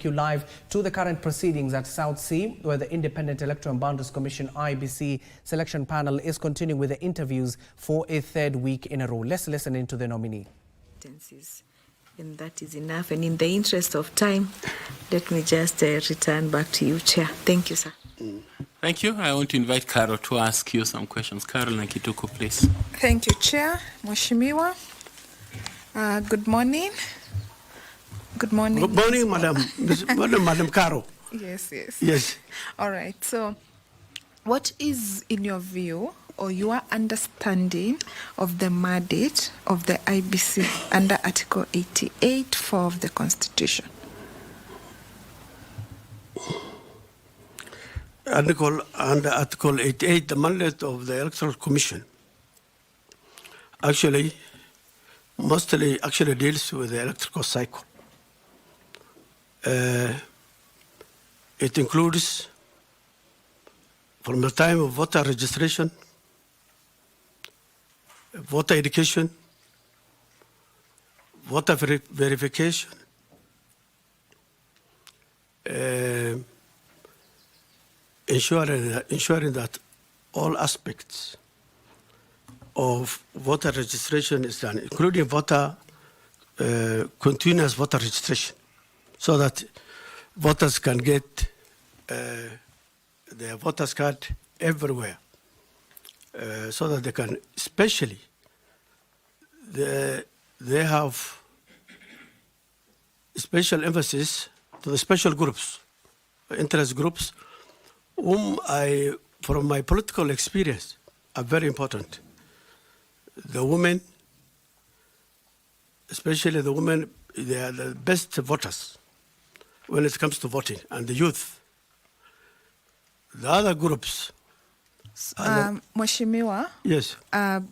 You live to the current proceedings at South Sea, where the Independent Electoral and Boundaries Commission IEBC selection panel is continuing with the interviews for a third week in a row. Let's listen into the nominee. And that is enough. And in the interest of time, let me just return back to you, Chair. Thank you, sir. Thank you. I want to invite Carol to ask you some questions. Carol Nakituko, please. Thank you, Chair. Mheshimiwa. Good morning. Good morning. Good morning, Madam Caro. Yes. All right. So, what is, in your view, or your understanding of the mandate of the IEBC under Article 88(4) of the Constitution? Under Article 88, the mandate of the Electoral Commission mostly deals with the electoral cycle. It includes from the time of voter registration, voter education, voter verification, ensuring that all aspects of voter registration is done, including continuous voter registration, so that voters can get their voters card everywhere, so that they can, especially, they have special emphasis to the special groups, interest groups, whom from my political experience, are very important. The women, especially the women, they are the best voters when it comes to voting, and the youth. The other groups. Mheshimiwa, yes.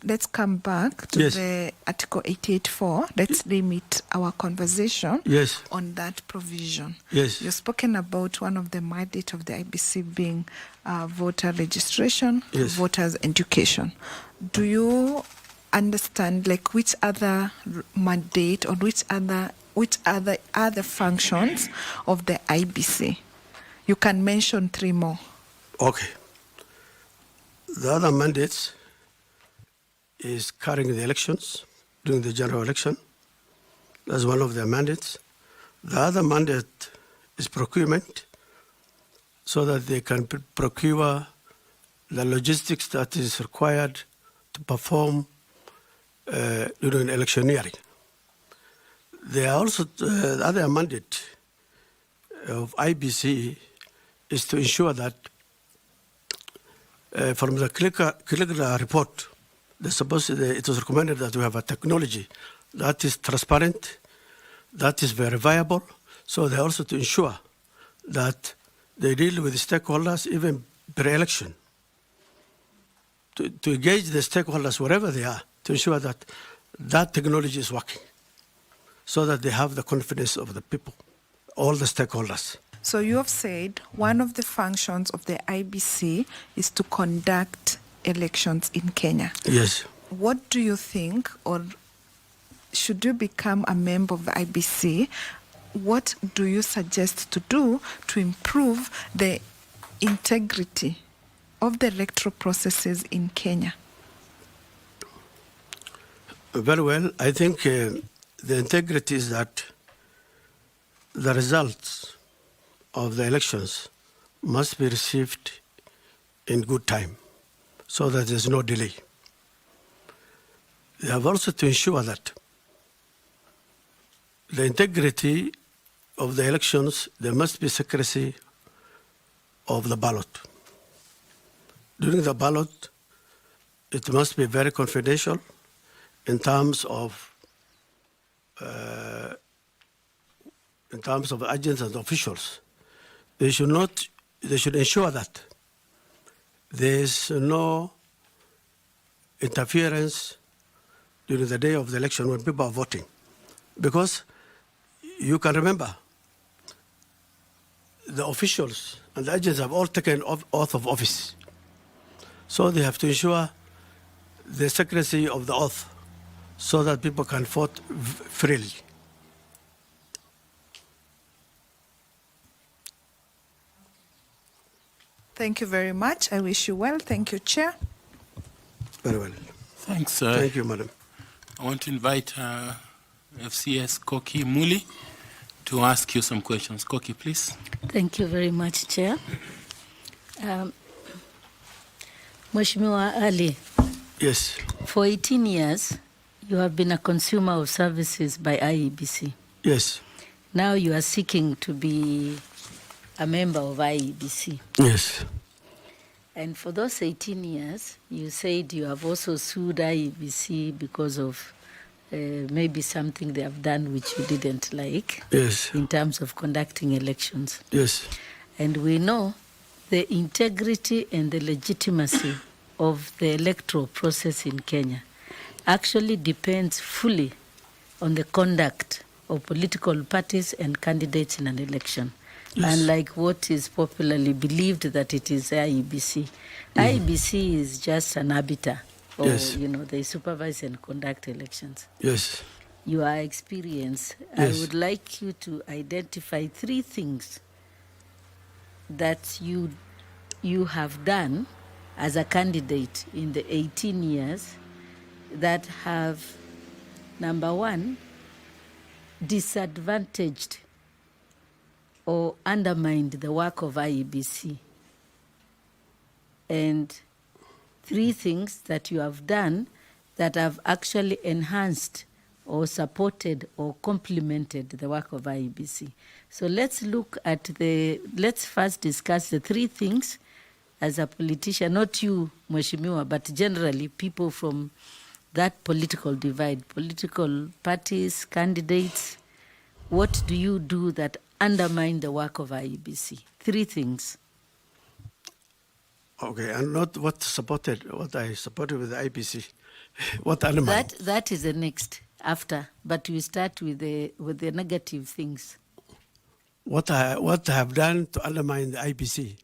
Let's come back to the Article 88(4). Let's limit our conversation on that provision. Yes. You've spoken about one of the mandate of the IEBC being voter registration, voters' education. Do you understand, like, which other mandate or which other functions of the IEBC? You can mention 3 more. Okay. The other mandates is carrying the elections, during the general election. That's one of their mandates. The other mandate is procurement, so that they can procure the logistics that is required to perform during electioneering. There are also the other mandate of IEBC is to ensure that from the clinical report, it was recommended that we have a technology that is transparent, that is verifiable. So they also to ensure that they deal with the stakeholders even pre-election, to engage the stakeholders wherever they are, to ensure that that technology is working, so that they have the confidence of the people, all the stakeholders. So you have said one of the functions of the IEBC is to conduct elections in Kenya. Yes. What do you think, or should you become a member of the IEBC, what do you suggest to do to improve the integrity of the electoral processes in Kenya? Very well. I think the integrity is that the results of the elections must be received in good time, so that there's no delay. They have also to ensure that the integrity of the elections, there must be secrecy of the ballot. During the ballot, it must be very confidential in terms of agents and officials. They should ensure that there is no interference during the day of the election when people are voting. Because you can remember, the officials and the agents have all taken oath of office. So they have to ensure the secrecy of the oath, so that people can vote freely. Thank you very much. I wish you well. Thank you, Chair. Very well. Thanks. Thank you, Madam. I want to invite FCS Koki Muli to ask you some questions. Koki, please. Thank you very much, Chair. Mheshimiwa Ali, Yes. for 18 years, you have been a consumer of services by IEBC. Yes. Now you are seeking to be a member of IEBC. Yes. And for those 18 years, you said you have also sued IEBC because of maybe something they have done which you didn't like. Yes. In terms of conducting elections. Yes. And we know the integrity and the legitimacy of the electoral process in Kenya actually depends fully on the conduct of political parties and candidates in an election. Yes. Unlike what is popularly believed that it is IEBC. IEBC is just an arbiter, or Yes. they supervise and conduct elections. Yes. Your experience, Yes. I would like you to identify 3 things that you have done as a candidate in the 18 years that have, number 1, disadvantaged or undermined the work of IEBC, and 3 things that you have done that have actually enhanced or supported or complemented the work of IEBC. So let's first discuss the 3 things as a politician, not you, Mheshimiwa, but generally people from that political divide, political parties, candidates. What do you do that undermine the work of IEBC? 3 things. Okay, and not what I supported with the IEBC. What undermined? That is the next after, but we start with the negative things. What I have done to undermine the IEBC?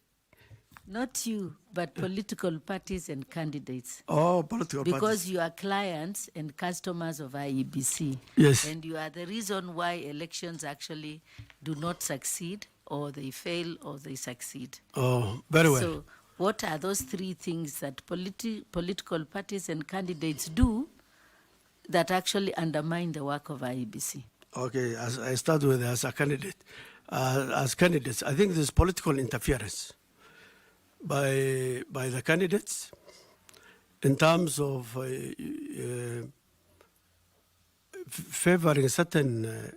Not you, but political parties and candidates. Oh, political Because parties. you are clients and customers of IEBC. Yes. And you are the reason why elections actually do not succeed, or they fail, or they succeed. Oh, very well. So what are those 3 things that political parties and candidates do that actually undermine the work of IEBC? Okay, as I start with as a candidate. As candidates, I think there's political interference by the candidates in terms of favoring certain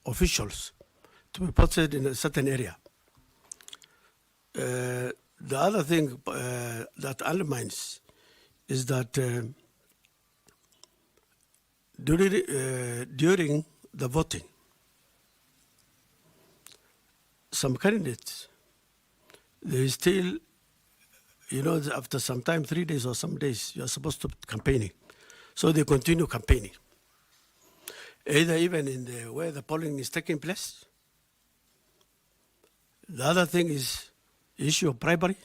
officials to be posted in a certain area. The other thing that undermines is that during the voting, some candidates, they still, after some time, 3 days or some days, you're supposed to be campaigning. So they continue campaigning. Either even in where the polling is taking place. The other thing is issue of bribery.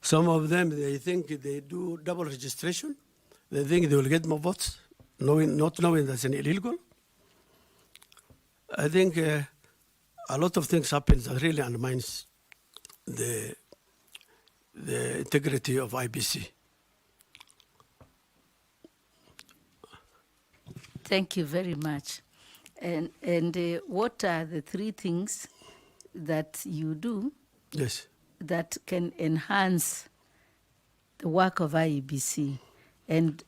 Some of them, they think they do double registration. They think they will get more votes, not knowing that's an illegal. I think a lot of things happen that really undermines the integrity of IEBC. Thank you very much. And what are the 3 things that you do Yes. that can enhance the work of IEBC? And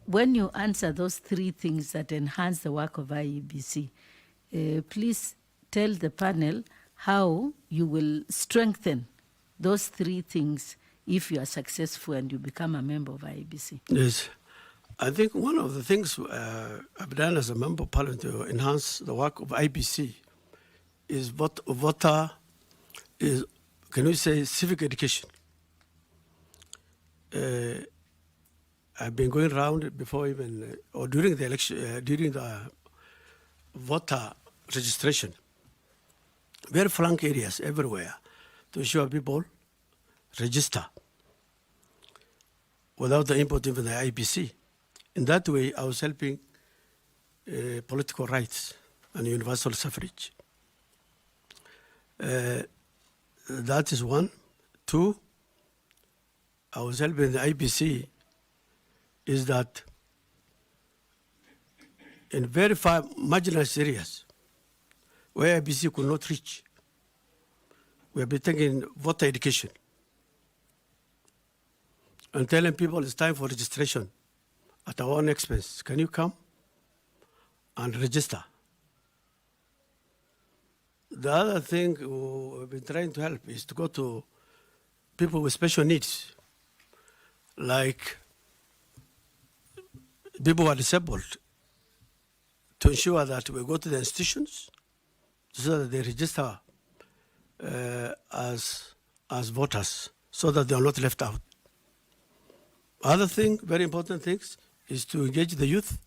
when you answer those 3 things that enhance the work of IEBC, please tell the panel how you will strengthen those 3 things if you are successful and you become a member of IEBC. Yes. I think one of the things I've done as a member of parliament to enhance the work of IEBC is can we say, civic education. I've been going around before even, or during the election, during the voter registration, very flank areas everywhere to ensure people register without the input of the IEBC. In that way, I was helping political rights and universal suffrage. That is one. Two, I was helping the IEBC is that in very far marginalized areas where IEBC could not reach, we have been taking voter education and telling people it's time for registration at our own expense. Can you come and register? The other thing we've been trying to help is to go to people with special needs, like people who are disabled, to ensure that we go to the institutions so that they register as voters, so that they are not left out. Other thing, very important things, is to engage the youth.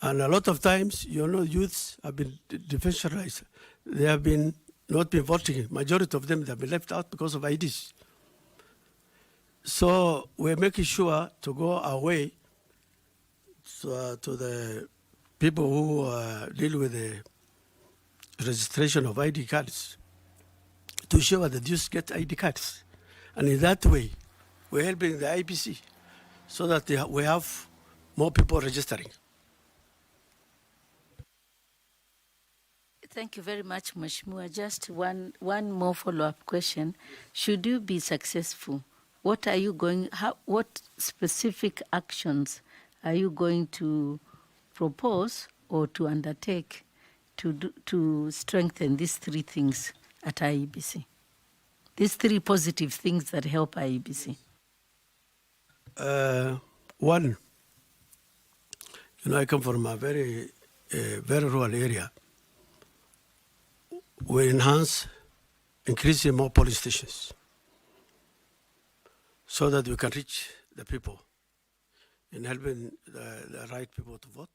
And a lot of times, youths have been defensionalized. They have been not been voting. Majority of them have been left out because of IDs. So we're making sure to go our way to the people who deal with the registration of ID cards, to ensure that youth get ID cards. And in that way, we're helping the IEBC so that we have more people registering. Thank you very much, Mheshimiwa. Just one more follow-up question. Should you be successful, what specific actions are you going to propose or to undertake to strengthen these three things at IEBC? These three positive things that help IEBC. One, I come from a very rural area. We enhance increasing more polling stations so that we can reach the people in helping the right people to vote.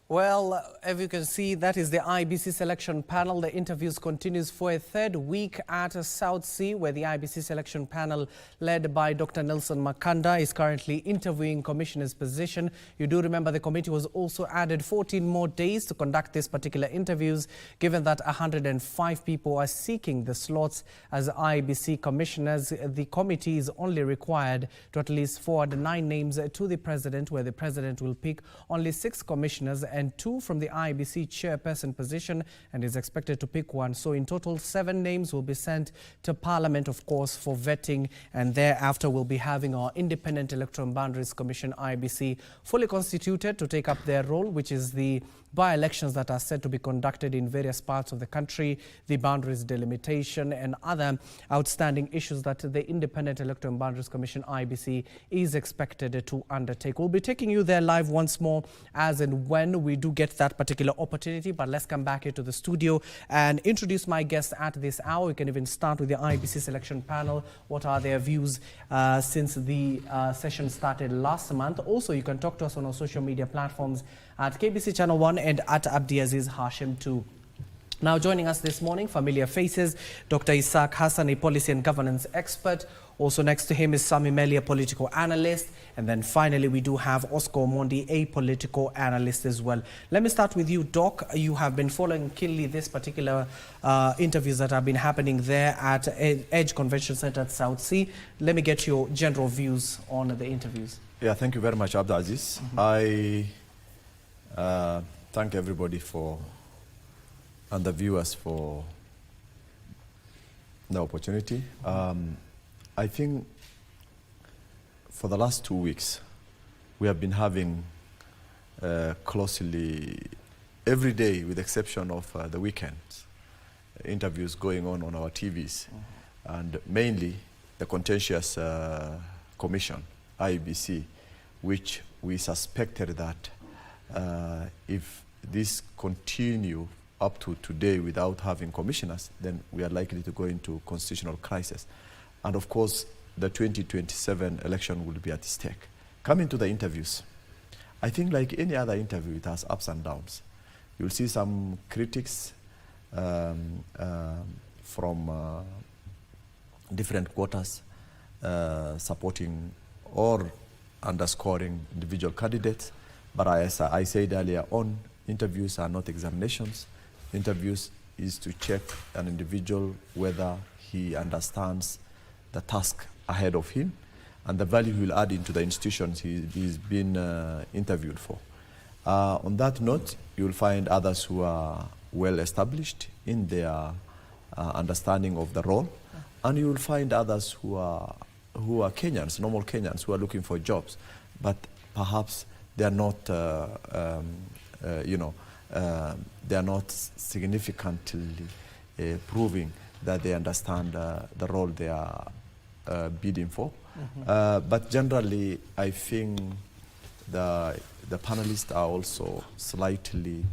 Well, as you can see, that is the IEBC selection panel. The interviews continues for a third week at South Sea, where the IEBC selection panel, led by Dr. Nelson Makanda, is currently interviewing commissioner's position. You do remember the committee was also added 14 more days to conduct these particular interviews, given that 105 people are seeking the slots as IEBC commissioners. The committee is only required to at least forward 9 names to the president, where the president will pick only 6 commissioners and 2 from the IEBC chairperson position, and is expected to pick 1. So in total, 7 names will be sent to Parliament, of course, for vetting, and thereafter we'll be having our Independent Electoral Boundaries Commission, IEBC, fully constituted to take up their role, which is the by-elections that are set to be conducted in various parts of the country, the boundaries delimitation and other outstanding issues that the Independent Electoral Boundaries Commission, IEBC, is expected to undertake. We'll be taking you there live once more as and when we do get that particular opportunity, but let's come back here to the studio and introduce my guests at this hour. We can even start with the IEBC selection panel. What are their views since the session started last month? Also, you can talk to us on our social media platforms at KBC Channel 1 and at Abdiaziz Hashim 2. Now joining us this morning, familiar faces, Dr. Isaac Hassan, a policy and governance expert. Also next to him is Sami Meli, a political analyst. And then finally, we do have Oscar Omondi, a political analyst as well. Let me start with you, Doc. You have been following keenly this particular interviews that have been happening there at Edge Convention Center at South Sea. Let me get your general views on the interviews. Yeah, thank you very much, Abdiaziz. I thank everybody and the viewers for the opportunity. I think for the last 2 weeks, we have been having closely every day, with the exception of the weekends, interviews going on our TVs, and mainly the contentious commission, IEBC, which we suspected that if this continue up to today without having commissioners, then we are likely to go into constitutional crisis. And of course, the 2027 election will be at stake. Coming to the interviews, I think like any other interview, it has ups and downs. You'll see some critics from different quarters supporting or underscoring individual candidates. But as I said earlier on, interviews are not examinations. Interviews is to check an individual whether he understands the task ahead of him and the value he will add into the institutions he's been interviewed for. On that note, you will find others who are well established in their understanding of the role, and you will find others who are Kenyans, normal Kenyans, who are looking for jobs, but perhaps they are not, they are not significantly proving that they understand the role they are bidding for. But generally, I think the panelists are also slightly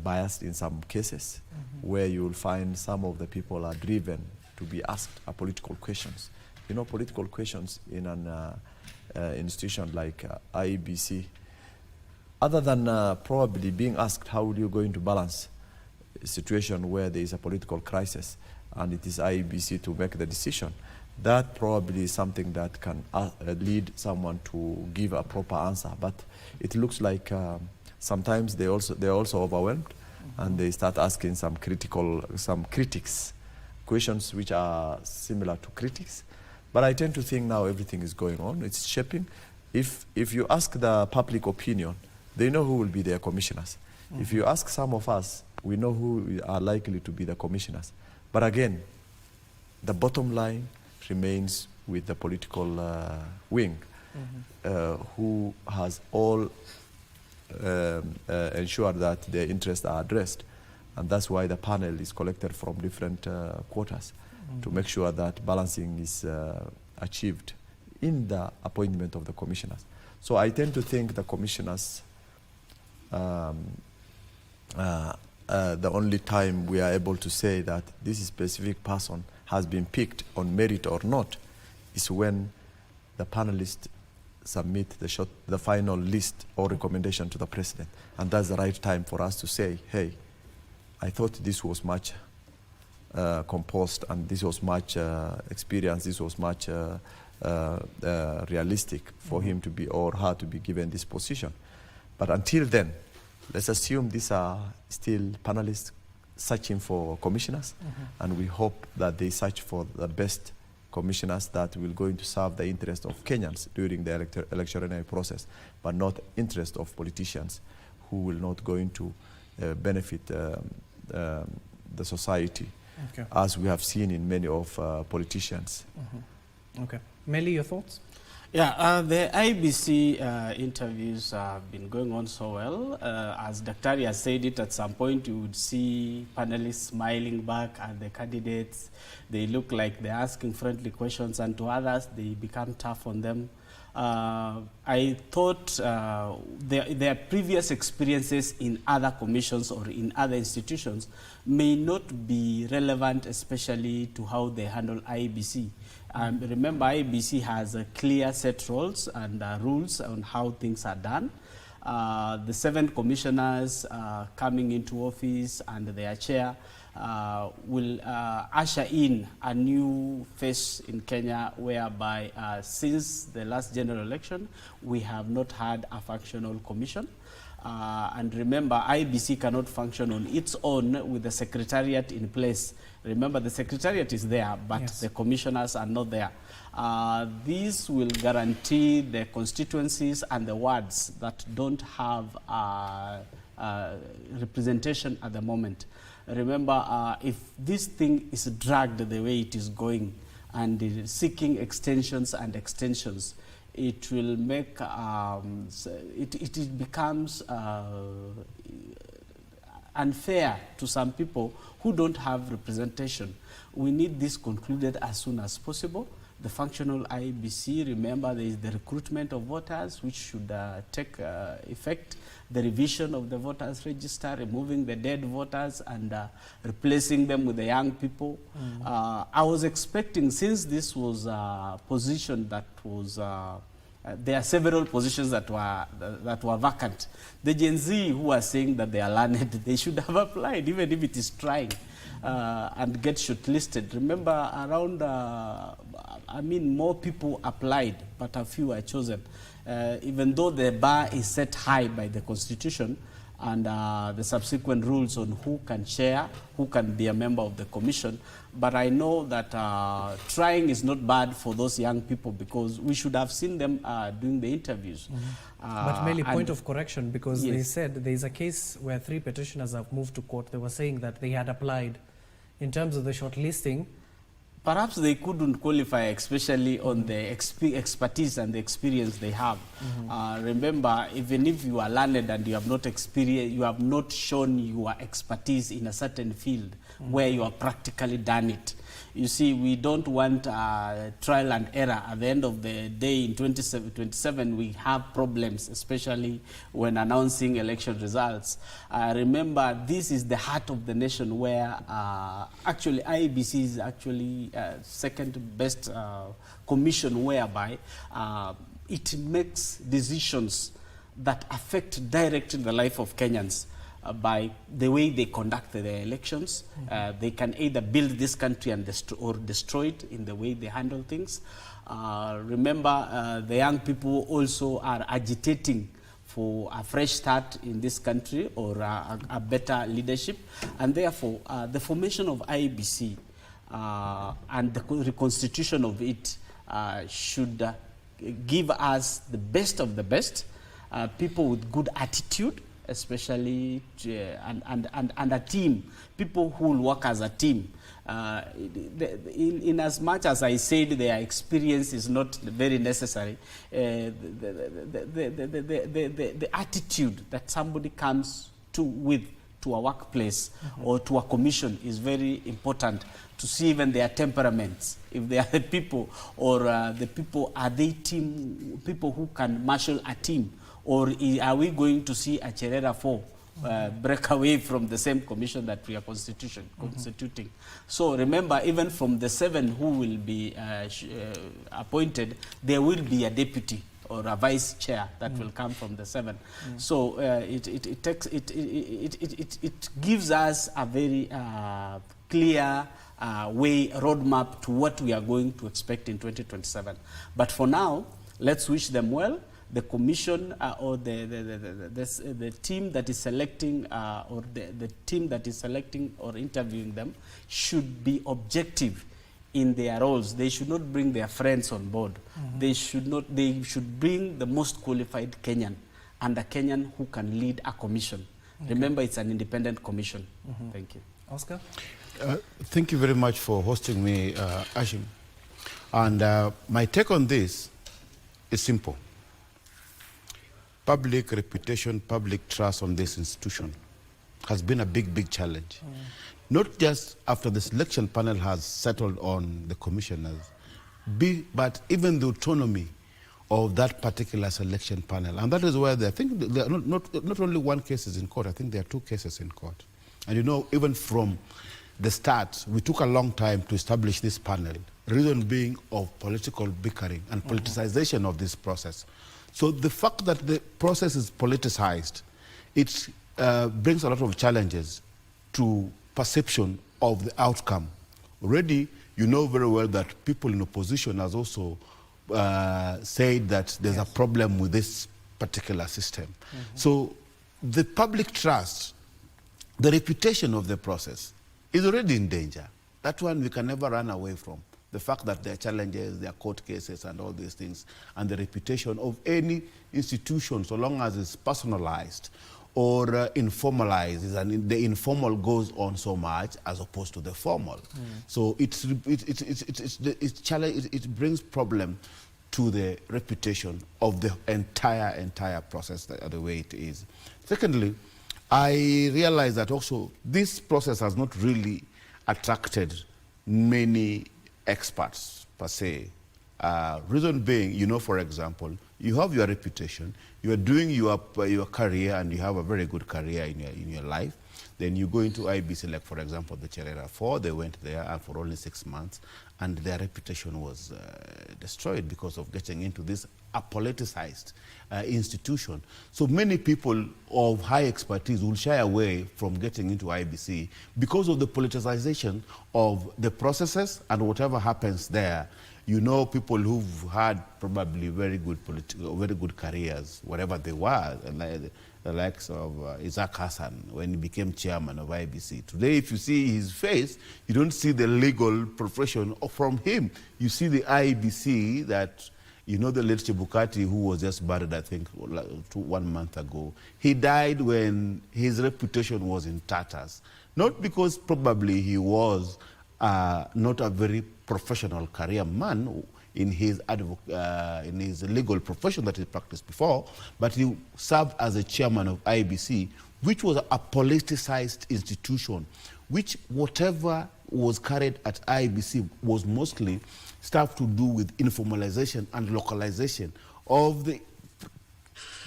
biased in some cases, where you will find some of the people are driven to be asked political questions. You know, political questions in an institution like IEBC, other than probably being asked how are you going to balance a situation where there is a political crisis and it is IEBC to make the decision, that probably is something that can lead someone to give a proper answer. But it looks like sometimes they're also overwhelmed, and they start asking some critics questions which are similar to critics. But I tend to think now everything is going on, it's shaping. If you ask the public opinion, they know who will be their commissioners. If you ask some of us, we know who are likely to be the commissioners. But again, the bottom line remains with the political wing, who has all ensured that their interests are addressed. And that's why the panel is collected from different quarters to make sure that balancing is achieved in the appointment of the commissioners. So I tend to think the commissioners, the only time we are able to say that this specific person has been picked on merit or not is when the panelists submit the final list or recommendation to the president. And that's the right time for us to say, hey, I thought this was much composed, and this was much experienced, this was much realistic for him to be or her to be given this position. But until then, let's assume these are still panelists searching for commissioners, and we hope that they search for the best commissioners that will going to serve the interest of Kenyans during the electionary process, but not interest of politicians who will not going to benefit the society, as we have seen in many of politicians. Okay. Melly, your thoughts? Yeah, the IEBC interviews have been going on so well. As Daktari has said it, at some point you would see panelists smiling back at the candidates. They look like they're asking friendly questions, and to others they become tough on them. I thought their previous experiences in other commissions or in other institutions may not be relevant, especially to how they handle IEBC. Remember, IEBC has a clear set roles and rules on how things are done. The 7 commissioners coming into office and their chair will usher in a new phase in Kenya, whereby since the last general election, we have not had a functional commission. And remember, IEBC cannot function on its own with the secretariat in place. Remember, the secretariat is there, but the commissioners are not there. This will guarantee the constituencies and the wards that don't have representation at the moment. Remember, if this thing is dragged the way it is going and seeking extensions and extensions, it will make, it becomes unfair to some people who don't have representation. We need this concluded as soon as possible. The functional IEBC, remember, there is the recruitment of voters, which should take effect, the revision of the voters register, removing the dead voters and replacing them with the young people. I was expecting, since this was a position that was, there are several positions that were vacant. The Gen Z who are saying that they are learned, they should have applied, even if it is trying, and get shortlisted. Remember, around, more people applied, but a few are chosen. Even though the bar is set high by the Constitution, and the subsequent rules on who can chair, who can be a member of the commission. But I know that trying is not bad for those young people, because we should have seen them doing the interviews. But mainly point of correction, because yes, they said there is a case where 3 petitioners have moved to court. They were saying that they had applied. In terms of the shortlisting, perhaps they couldn't qualify, especially on the expertise and the experience they have. Remember, even if you are learned and you have not experienced, you have not shown your expertise in a certain field where you have practically done it. You see, we don't want trial and error. At the end of the day, in 2027, we have problems, especially when announcing election results. Remember, this is the heart of the nation, where actually IEBC is actually second best commission, whereby it makes decisions that affect directly the life of Kenyans. By the way they conduct their elections. They can either build this country and or destroy it in the way they handle things. Remember, the young people also are agitating for a fresh start in this country, or a better leadership. And therefore, the formation of IEBC and the reconstitution of it should give us the best of the best, people with good attitude, especially and a team, people who will work as a team. In as much as I said their experience is not very necessary, the attitude that somebody comes to a workplace or to a commission is very important, to see even their temperaments, if they are the people, or the people, are they people who can marshal a team, or are we going to see a Cherera 4 break away from the same commission that we are constituting? So remember, even from the 7 who will be appointed, there will be a deputy or a vice chair that will come from the 7. So it gives us a very clear roadmap to what we are going to expect in 2027. But for now, let's wish them well. The commission or the team that is selecting or the team that is selecting or interviewing them should be objective in their roles. They should not bring their friends on board. They should bring the most qualified Kenyan, and a Kenyan who can lead a commission. Remember, it's an independent commission. Thank you. Oscar? Thank you very much for hosting me, Hashim. And my take on this is simple. Public reputation, public trust on this institution has been a big challenge. Not just after the selection panel has settled on the commissioners, but even the autonomy of that particular selection panel. And that is where I think there are not only one case is in court, I think there are 2 cases in court. And you know, even from the start, we took a long time to establish this panel, reason being of political bickering and politicization of this process. So the fact that the process is politicized, it brings a lot of challenges to perception of the outcome. Already, you know very well that people in opposition has also said that there's a problem with this particular system. So the public trust, the reputation of the process is already in danger. That one we can never run away from. The fact that there are challenges, there are court cases and all these things, and the reputation of any institution, so long as it's personalized or informalized, and the informal goes on so much as opposed to the formal. So it brings problem to the reputation of the entire process, the way it is. Secondly, I realize that also this process has not really attracted many experts per se. Reason being, you know, for example, you have your reputation, you are doing your career, and you have a very good career in your life. Then you go into IEBC, like for example, the Cherera 4, they went there and for only 6 months, and their reputation was destroyed because of getting into this apoliticized institution. So many people of high expertise will shy away from getting into IEBC because of the politicization of the processes and whatever happens there. You know, people who've had probably very good careers, whatever they were, the likes of Isaac Hassan when he became chairman of IEBC. Today, if you see his face, you don't see the legal profession from him. You see the IEBC that, you know, the late Chebukati, who was just buried, I think, 1 month ago. He died when his reputation was in tatters. Not because probably he was not a very professional career man in his legal profession that he practiced before, but he served as a chairman of IEBC, which was a politicized institution, which whatever was carried at IEBC was mostly stuff to do with informalization and localization of the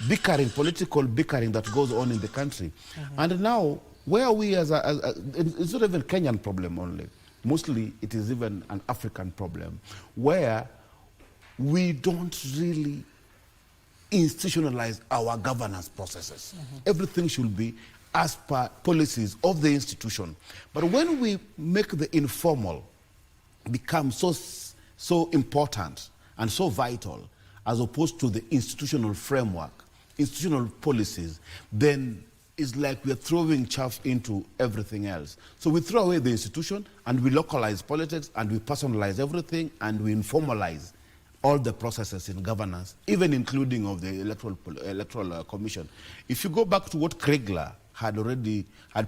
bickering, political bickering that goes on in the country. And now, where we it's not even a Kenyan problem only. Mostly it is even an African problem where we don't really institutionalize our governance processes. Everything should be as per policies of the institution. But when we make the informal become so important and so vital as opposed to the institutional framework, institutional policies, then it's like we're throwing chaff into everything else. So we throw away the institution and we localize politics and we personalize everything and we informalize all the processes in governance, even including of the electoral commission. If you go back to what Kriegler had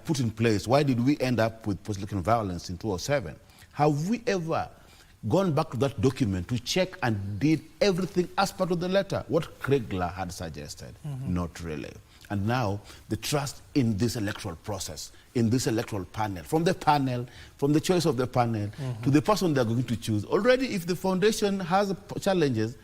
put in place, why did we end up with post-election violence in 2007? Have we ever gone back to that document to check and did everything as part of the letter, what Kriegler had suggested? Not really. And now the trust in this electoral process, in this electoral panel, from the choice of the panel to the person they're going to choose. Already if the foundation has challenges,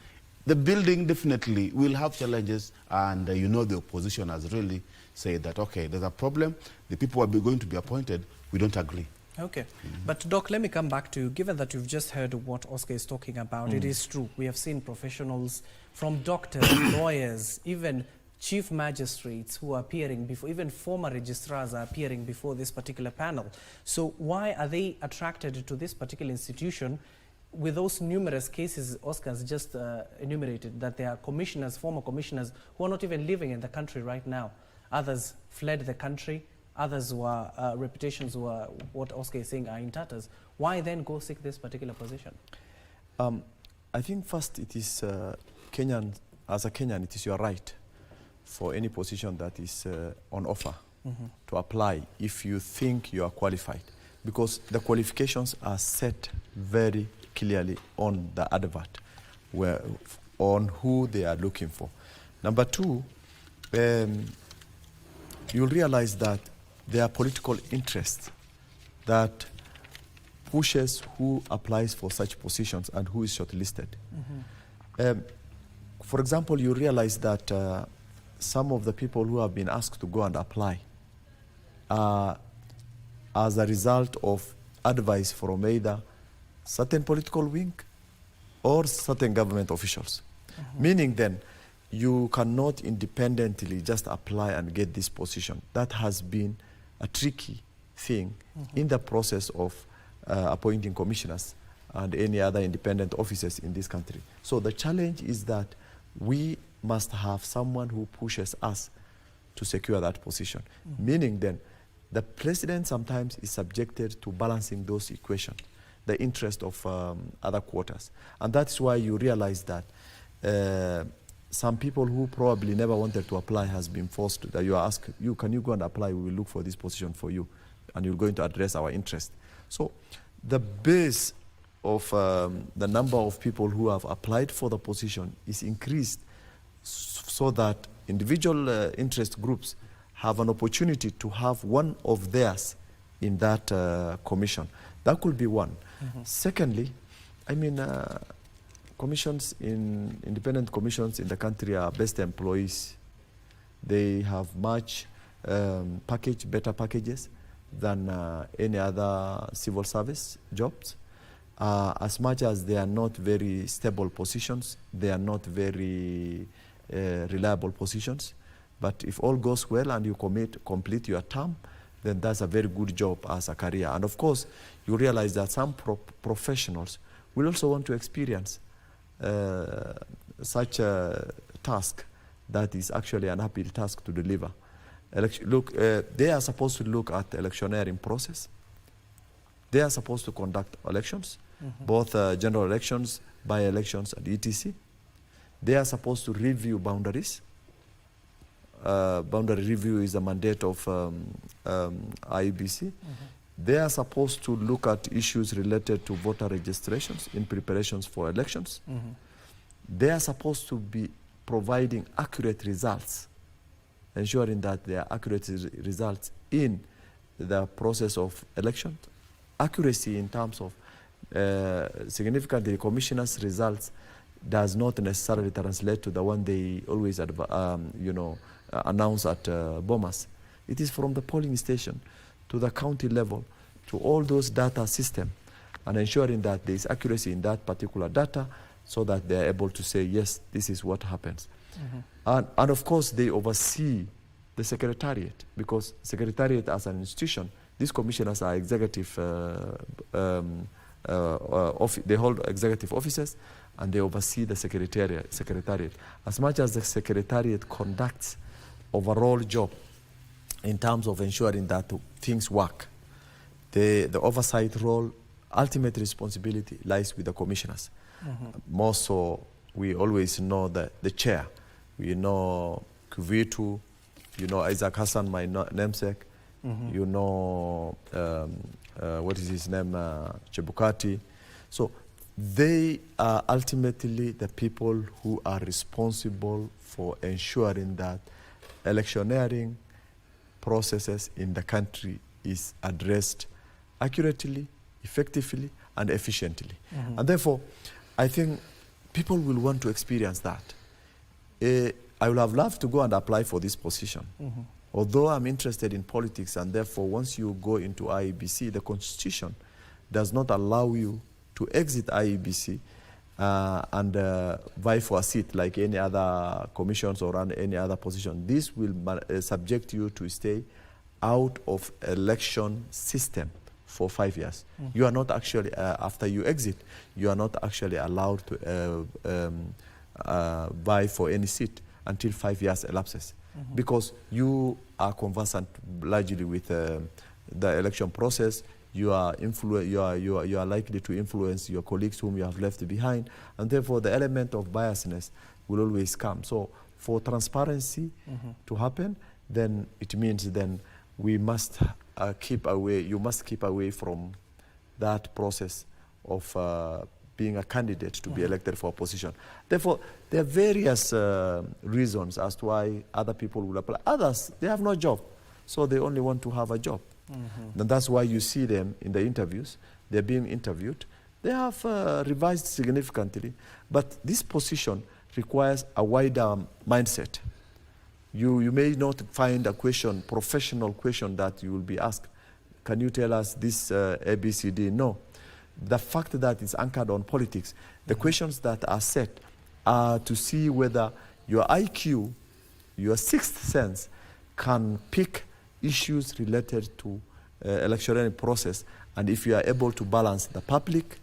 the building definitely will have challenges, and you know the opposition has really said that, okay, there's a problem, the people are going to be appointed, we don't agree. Okay. But Doc, let me come back to you. Given that you've just heard what Oscar is talking about, it is true. We have seen professionals from doctors, lawyers, even chief magistrates who are appearing before, even former registrars are appearing before this particular panel. So why are they attracted to this particular institution with those numerous cases Oscar's just enumerated, that there are commissioners, former commissioners, who are not even living in the country right now? Others fled the country, others were reputations were, what Oscar is saying, are in tatters. Why then go seek this particular position? I think first it is Kenyan, as a Kenyan, it is your right for any position that is on offer to apply if you think you are qualified, because the qualifications are set very clearly on the advert on who they are looking for. Number two, you'll realize that there are political interests that pushes who applies for such positions and who is shortlisted. For example, you realize that some of the people who have been asked to go and apply as a result of advice from either certain political wing or certain government officials. Meaning then, you cannot independently just apply and get this position. That has been a tricky thing in the process of appointing commissioners and any other independent officers in this country. So the challenge is that we must have someone who pushes us to secure that position. Meaning then, the president sometimes is subjected to balancing those equations, the interest of other quarters. And that's why you realize that some people who probably never wanted to apply has been forced to, that you ask, can you go and apply, we will look for this position for you, and you're going to address our interest. So the base of the number of people who have applied for the position is increased so that individual interest groups have an opportunity to have one of theirs in that commission. That could be one. Secondly, I mean, independent commissions in the country are best employees. They have much better packages than any other civil service jobs. As much as they are not very stable positions, they are not very reliable positions. But if all goes well and you complete your term, then that's a very good job as a career. And of course, you realize that some professionals will also want to experience such a task that is actually an uphill task to deliver. They are supposed to look at the electioneering process. They are supposed to conduct elections, both general elections, by-elections, and etc. They are supposed to review boundaries. Boundary review is a mandate of IEBC. They are supposed to look at issues related to voter registrations in preparations for elections. They are supposed to be providing accurate results, ensuring that there are accurate results in the process of election. Accuracy in terms of significantly commissioners' results does not necessarily translate to the one they always announce at Bomas. It is from the polling station to the county level to all those data systems, and ensuring that there is accuracy in that particular data so that they are able to say, yes, this is what happens. And of course, they oversee the secretariat, because secretariat as an institution, these commissioners are executive, they hold executive offices, and they oversee the secretariat. As much as the secretariat conducts overall job in terms of ensuring that things work, the oversight role, ultimate responsibility lies with the commissioners. More so, we always know the chair. We know Kuvitu, you know Isaac Hassan, my namesake, you know, what is his name, Chebukati. So they are ultimately the people who are responsible for ensuring that electioneering processes in the country is addressed accurately, effectively, and efficiently. And therefore, I think people will want to experience that. I would have loved to go and apply for this position. Although I'm interested in politics, and therefore once you go into IEBC, the Constitution does not allow you to exit IEBC and vie for a seat like any other commissions or run any other position. This will subject you to stay out of election system for 5 years. You are not actually, after you exit, you are not actually allowed to vie for any seat until 5 years elapses. Because you are conversant largely with the election process. You are likely to influence your colleagues whom you have left behind, and therefore the element of biasness will always come. So for transparency to happen, then it means then we must keep away. You must keep away from that process of being a candidate to be elected for a position. Therefore, there are various reasons as to why other people will apply. Others, they have no job, so they only want to have a job. And that's why you see them in the interviews. They're being interviewed. They have revised significantly, but this position requires a wider mindset. You may not find a question, professional question that you will be asked. Can you tell us this ABCD? No. The fact that it's anchored on politics, the questions that are set are to see whether your IQ, your sixth sense, can pick issues related to electioneering process, and if you are able to balance the public,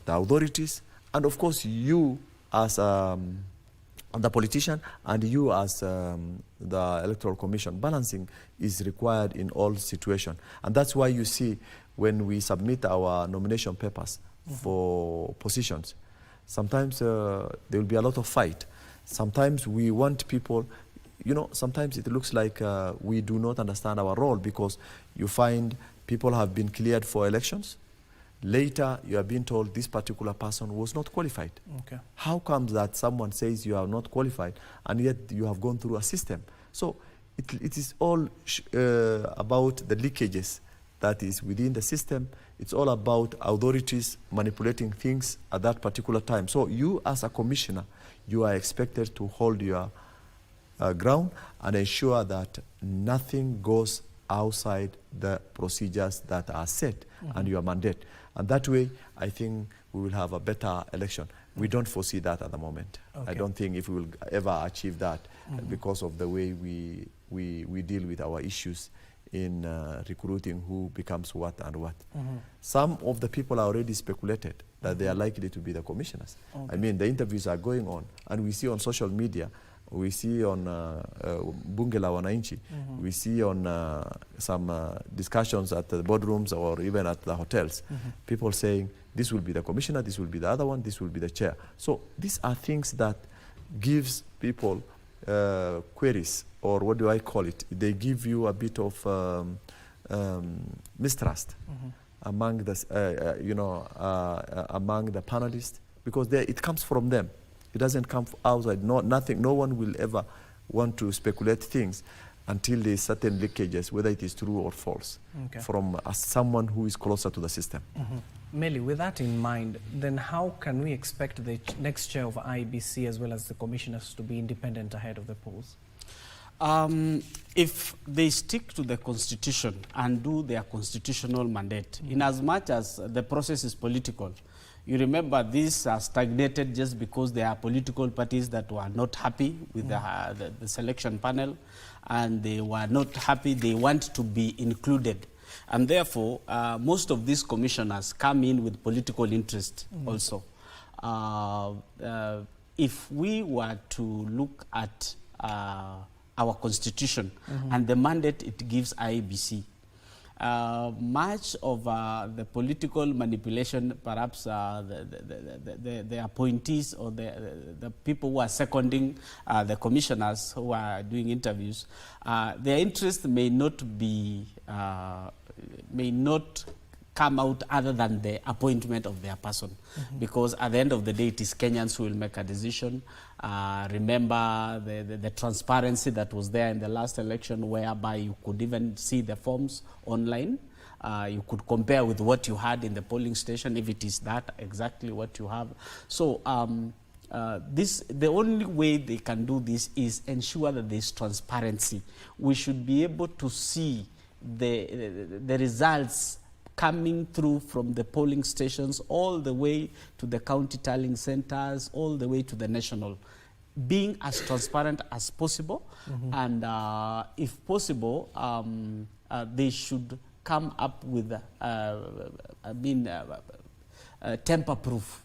the authorities, and of course you as the politician and you as the Electoral Commission, balancing is required in all situations. And that's why you see when we submit our nomination papers for positions, sometimes there will be a lot of fight. Sometimes we want people, you know, sometimes it looks like we do not understand our role, because you find people have been cleared for elections. Later, you are being told this particular person was not qualified. Okay. How comes that someone says you are not qualified and yet you have gone through a system? So it is all about the leakages that is within the system. It's all about authorities manipulating things at that particular time. So you as a commissioner, you are expected to hold your ground and ensure that nothing goes outside the procedures that are set and your mandate. And that way, I think we will have a better election. We don't foresee that at the moment. Okay. I don't think if we will ever achieve that because of the way we deal with our issues in recruiting who becomes what and what. Some of the people are already speculated that they are likely to be the commissioners. I mean, the interviews are going on, and we see on social media we see on Bunge la Wananchi, we see on some discussions at the boardrooms or even at the hotels, people saying, this will be the commissioner, this will be the other one, this will be the chair. So these are things that gives people queries, or what do I call it? They give you a bit of mistrust among the, among the panelists, because it comes from them. It doesn't come outside. No one will ever want to speculate things until there's certain leakages, whether it is true or false, from someone who is closer to the system. Meli, with that in mind, then how can we expect the next chair of IEBC as well as the commissioners to be independent ahead of the polls? If they stick to the constitution and do their constitutional mandate, in as much as the process is political, you remember these are stagnated just because there are political parties that were not happy with the selection panel, and they were not happy, they want to be included. And therefore, most of these commissioners come in with political interest also. If we were to look at our constitution and the mandate it gives IEBC, much of the political manipulation, perhaps the appointees or the people who are seconding the commissioners who are doing interviews, their interest may not come out other than the appointment of their person, because at the end of the day, it is Kenyans who will make a decision. Remember the transparency that was there in the last election, whereby you could even see the forms online. You could compare with what you had in the polling station, if it is that exactly what you have. So the only way they can do this is ensure that there is transparency. We should be able to see the results coming through from the polling stations all the way to the county tallying centers, all the way to the national, being as transparent as possible. And if possible, they should come up with tamper-proof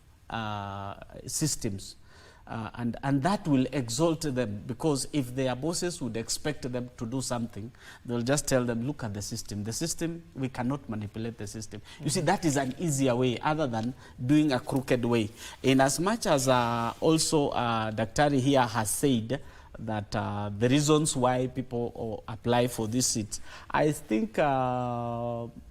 systems. And that will exalt them, because if their bosses would expect them to do something, they'll just tell them, look at the system. The system, we cannot manipulate the system. You see, that is an easier way other than doing a crooked way. In as much as also Daktari here has said that the reasons why people apply for this seat, I think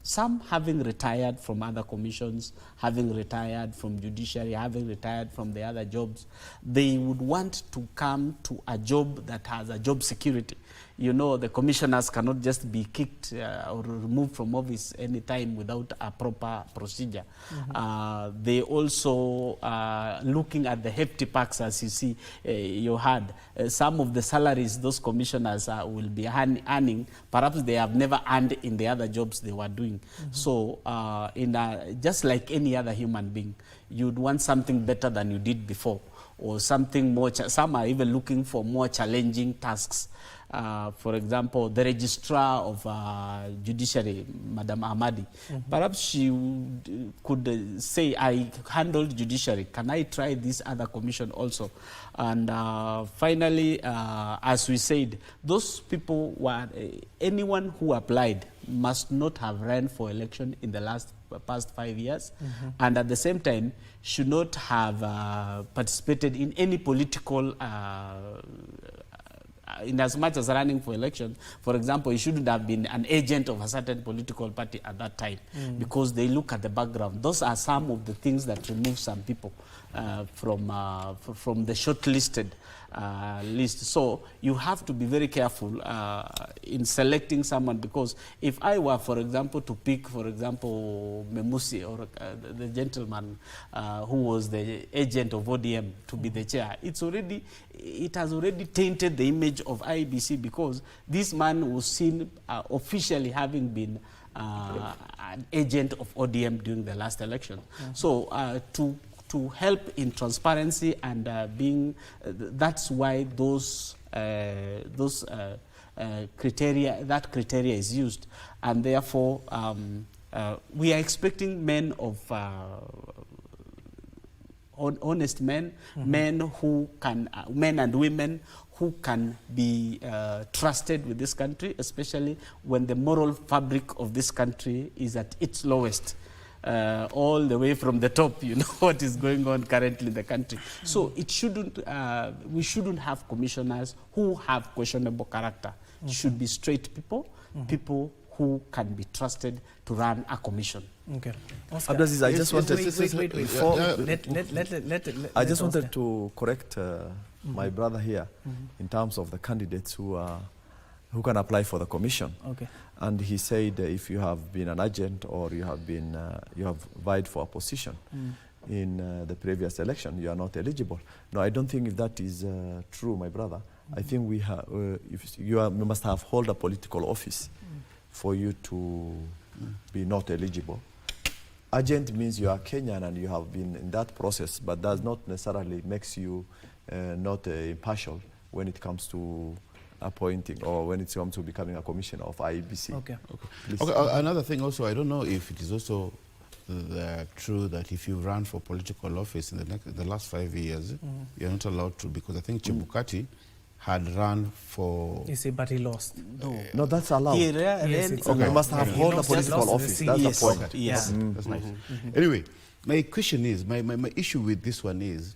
some having retired from other commissions, having retired from judiciary, having retired from the other jobs, they would want to come to a job that has a job security. You know, the commissioners cannot just be kicked or removed from office anytime without a proper procedure. They also looking at the hefty packs, as you see, you had. Some of the salaries those commissioners will be earning, perhaps they have never earned in the other jobs they were doing. So just like any other human being, you'd want something better than you did before, or something more. Some are even looking for more challenging tasks. For example, the registrar of judiciary, Madam Ahmadi, perhaps she could say, I handled judiciary, can I try this other commission also? And finally, as we said, those people were, anyone who applied must not have run for election in the past 5 years, and at the same time should not have participated in any political in as much as running for election. For example, you shouldn't have been an agent of a certain political party at that time, because they look at the background. Those are some of the things that remove some people from the shortlisted list. So you have to be very careful in selecting someone, because if I were, for example, to pick, for example, Memusi, or the gentleman who was the agent of ODM to be the chair, it has already tainted the image of IEBC, because this man was seen officially having been an agent of ODM during the last election. So to help in transparency and that's why those criteria is used, and therefore we are expecting men of honest men, men and women who can be trusted with this country, especially when the moral fabric of this country is at its lowest. All the way from the top, you know what is going on currently in the country. So it shouldn't, we shouldn't have commissioners who have questionable character. It should be straight people, people who can be trusted to run a commission. Okay. Oscar. Abdiaziz, I just wanted I just wanted to correct my brother here in terms of the candidates who can apply for the commission. Okay. And he said if you have been an agent or you have been you have vied for a position in the previous election, you are not eligible. No, I don't think if that is true, my brother. I think we have if you must have hold a political office for you to be not eligible. Agent means you are Kenyan and you have been in that process, but does not necessarily makes you not impartial when it comes to appointing or when it comes to becoming a commissioner of IEBC. Okay. Okay, another thing also, I don't know if it is also true that if you run for political office in the last 5 years, you're not allowed to, because I think Chebukati had run for... You see, but he lost. No, that's allowed. Yes, it's okay. You must have hold a political office. That's the point. Okay. Yes. That's nice. Anyway, my question is, my issue with this one is,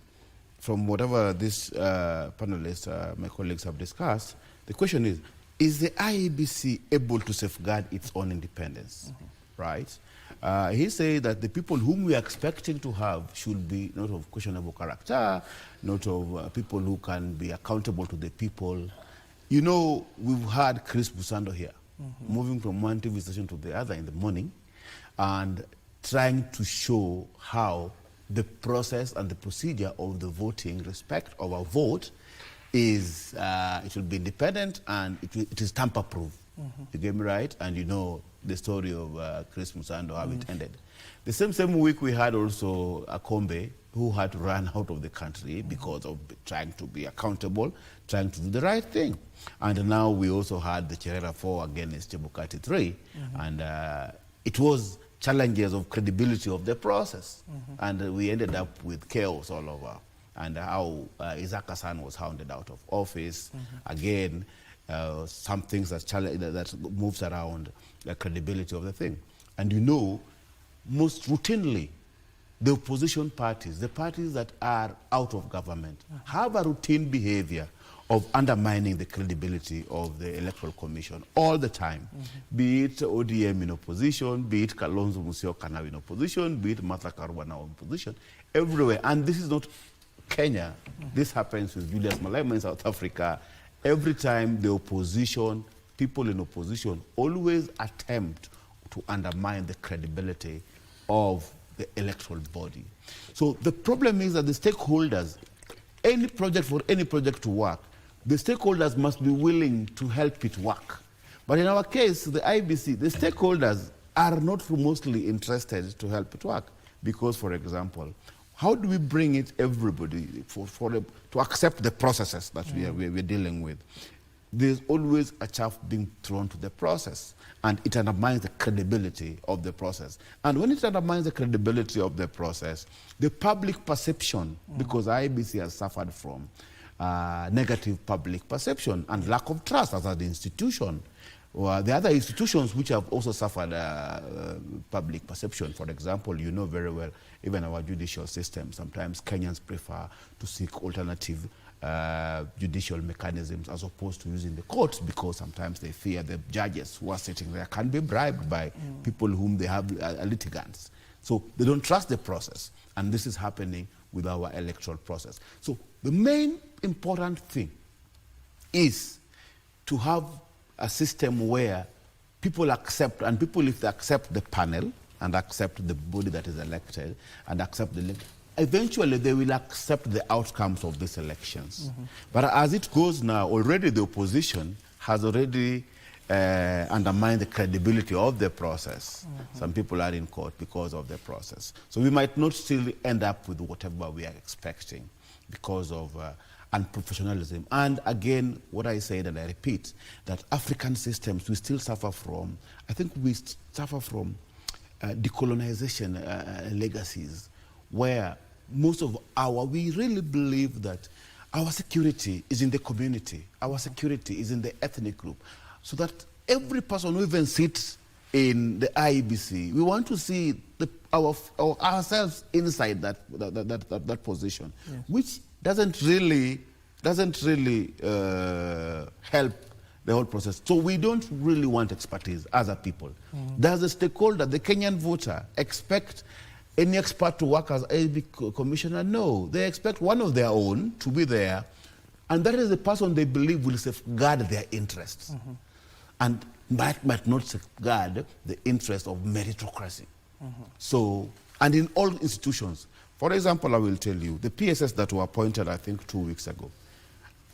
from whatever this panelists, my colleagues have discussed, the question is the IEBC able to safeguard its own independence, right? He said that the people whom we are expecting to have should be not of questionable character, not of people who can be accountable to the people. You know, we've had Chris Busando here, moving from one TV station to the other in the morning and trying to show how the process and the procedure of the voting, respect of our vote, is it will be independent and it is tamper-proof. You get me right? And you know the story of Chris Musando, how it ended. The same week we had also Akombe, who had to run out of the country because of trying to be accountable, trying to do the right thing. And now we also had the Cherera 4 against Chebukati 3. And it was challenges of credibility of the process. And we ended up with chaos all over. And how Isaac Hassan was hounded out of office. Again, some things that moves around the credibility of the thing. And you know, most routinely, the opposition parties, the parties that are out of government, have a routine behavior of undermining the credibility of the Electoral Commission all the time. Be it ODM in opposition, be it Kalonzo Musyoka now in opposition, be it Martha Karua now in opposition, everywhere. And this is not Kenya. This happens with Julius Malema in South Africa. Every time the opposition, people in opposition, always attempt to undermine the credibility of the electoral body. So the problem is that the stakeholders, any project to work, the stakeholders must be willing to help it work. But in our case, the IEBC, the stakeholders are not mostly interested to help it work. Because, for example, how do we bring it everybody to accept the processes that we're dealing with? There's always a chaff being thrown to the process, and it undermines the credibility of the process. And when it undermines the credibility of the process, the public perception, because IEBC has suffered from negative public perception and lack of trust as an institution. The other institutions which have also suffered public perception, for example, you know very well, even our judicial system, sometimes Kenyans prefer to seek alternative judicial mechanisms as opposed to using the courts, because sometimes they fear the judges who are sitting there can be bribed by people whom they have litigants. So they don't trust the process, and this is happening with our electoral process. So the main important thing is to have a system where people accept, and people, if they accept the panel and accept the body that is elected and accept the eventually they will accept the outcomes of these elections. But as it goes now, already the opposition has already undermined the credibility of the process. Some people are in court because of the process. So we might not still end up with whatever we are expecting because of unprofessionalism. And again, what I said and I repeat, that African systems, we still suffer from, I think we suffer from decolonization legacies, where we really believe that our security is in the community, our security is in the ethnic group, so that every person who even sits in the IEBC, we want to see ourselves inside that position, yes, which doesn't really help the whole process. So we don't really want expertise as a people. Does the stakeholder, the Kenyan voter, expect any expert to work as IEBC commissioner? No, they expect one of their own to be there, and that is the person they believe will safeguard their interests, and might not safeguard the interest of meritocracy. So, and in all institutions, for example, I will tell you, the PSS that were appointed, I think 2 weeks ago,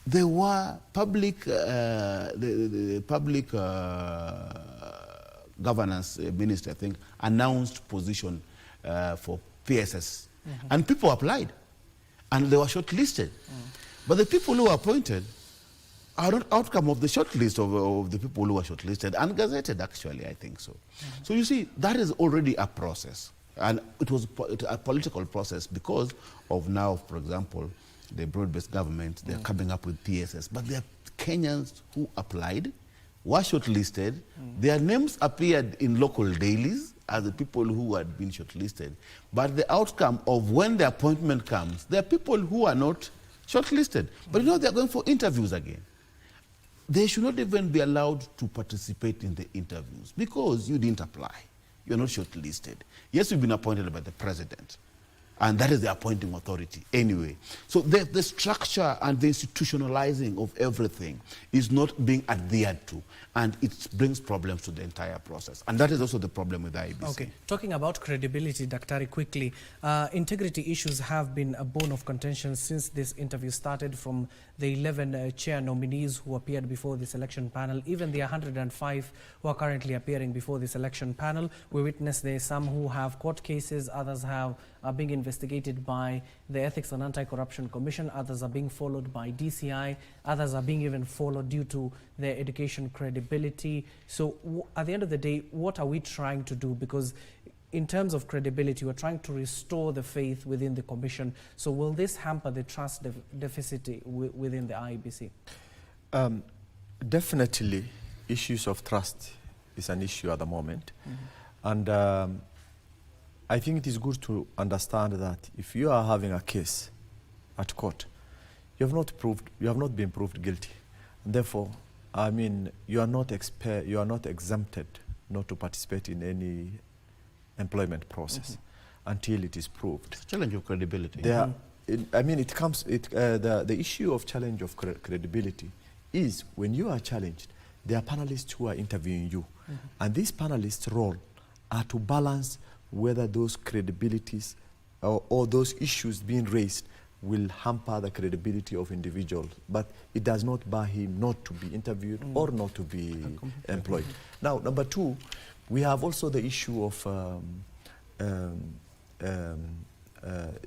they were public, the public governance minister, I think, announced position for PSS. And people applied, and they were shortlisted. But the people who were appointed are not outcome of the shortlist of the people who were shortlisted and gazetted, actually, I think so. So you see, that is already a process. And it was a political process because of now, for example, the broad-based government, they're coming up with PSS. But there are Kenyans who applied, were shortlisted, their names appeared in local dailies as the people who had been shortlisted. But the outcome of when the appointment comes, there are people who are not shortlisted. But you know, they're going for interviews again. They should not even be allowed to participate in the interviews because you didn't apply. You're not shortlisted. Yes, you've been appointed by the president, and that is the appointing authority anyway. So the structure and the institutionalizing of everything is not being adhered to, and it brings problems to the entire process. And that is also the problem with IEBC. Okay, talking about credibility, Daktari, quickly, integrity issues have been a bone of contention since this interview started, from the 11 chair nominees who appeared before the selection panel, even the 105 who are currently appearing before the selection panel. We witnessed there are some who have court cases, others are being investigated by the Ethics and Anti-Corruption Commission, others are being followed by DCI, others are being even followed due to their education credibility. So at the end of the day, what are we trying to do? Because in terms of credibility, we're trying to restore the faith within the commission. So will this hamper the trust deficit within the IEBC? Definitely, issues of trust is an issue at the moment. And I think it is good to understand that if you are having a case at court, you have not been proved guilty. Therefore, I mean, you are not exempted not to participate in any employment process until it is proved. It's a challenge of credibility. I mean, the issue of challenge of credibility is when you are challenged, there are panelists who are interviewing you. And these panelists' role are to balance whether those credibilities or those issues being raised will hamper the credibility of individuals, but it does not bar him not to be interviewed or not to be employed. Now, number two, we have also the issue of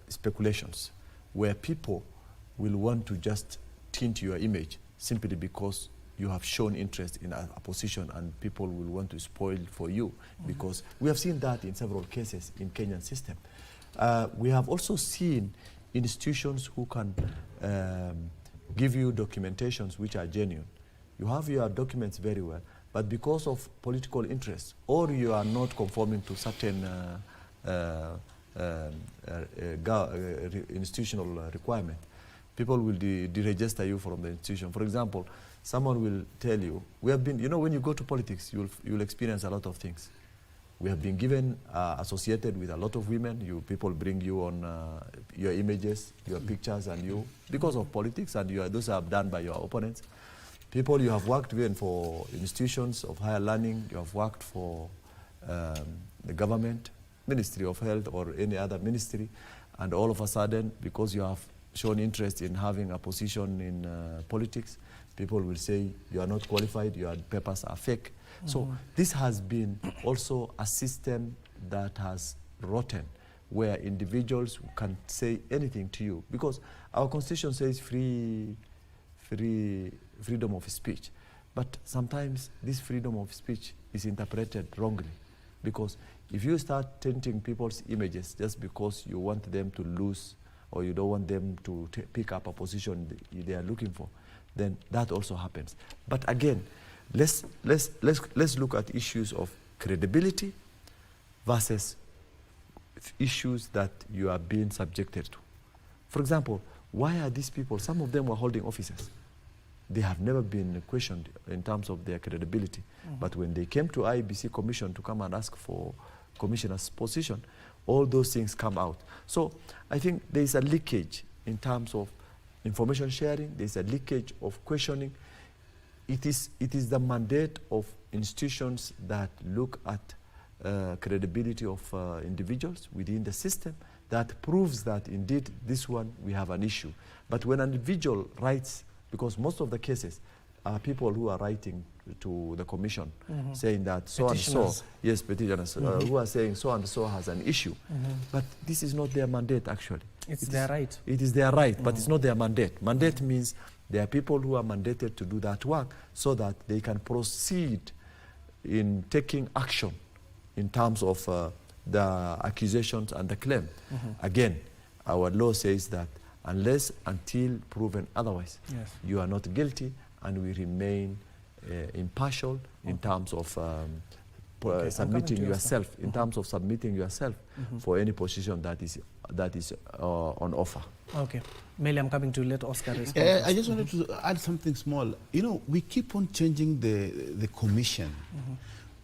speculations, where people will want to just tint your image simply because you have shown interest in a position, and people will want to spoil for you, because we have seen that in several cases in Kenyan system. We have also seen institutions who can give you documentations which are genuine. You have your documents very well, but because of political interest, or you are not conforming to certain institutional requirement, people will deregister you from the institution. For example, someone will tell you, we have been, you know, when you go to politics, you'll experience a lot of things. We have been given, associated with a lot of women. People bring you on your images, your pictures, and you, because of politics, and those are done by your opponents. People you have worked with for institutions of higher learning, you have worked for the government, Ministry of Health, or any other ministry, and all of a sudden, because you have shown interest in having a position in politics, people will say you are not qualified, your papers are fake. So this has been also a system that has rotten, where individuals can say anything to you, because our constitution says freedom of speech, but sometimes this freedom of speech is interpreted wrongly, Because if you start tainting people's images just because you want them to lose or you don't want them to pick up a position they are looking for, then that also happens. But again, let's look at issues of credibility versus issues that you are being subjected to. For example, why are these people, some of them were holding offices. They have never been questioned in terms of their credibility. But when they came to IEBC Commission to come and ask for commissioner's position, all those things come out. So I think there is a leakage in terms of information sharing, there is a leakage of questioning. It is the mandate of institutions that look at credibility of individuals within the system that proves that indeed this one we have an issue. But when an individual writes, because most of the cases are people who are writing to the commission saying that so and so, yes, petitioners, who are saying so and so has an issue. But this is not their mandate actually. It's their right. It is their right, but it's not their mandate. Mandate means there are people who are mandated to do that work so that they can proceed in taking action in terms of the accusations and the claim. Again, our law says that until proven otherwise, you are not guilty, and we remain impartial in terms of submitting yourself, in terms of submitting yourself for any position that is on offer. Okay. Meli, I'm coming to let Oscar respond. I just wanted to add something small. You know, we keep on changing the commission,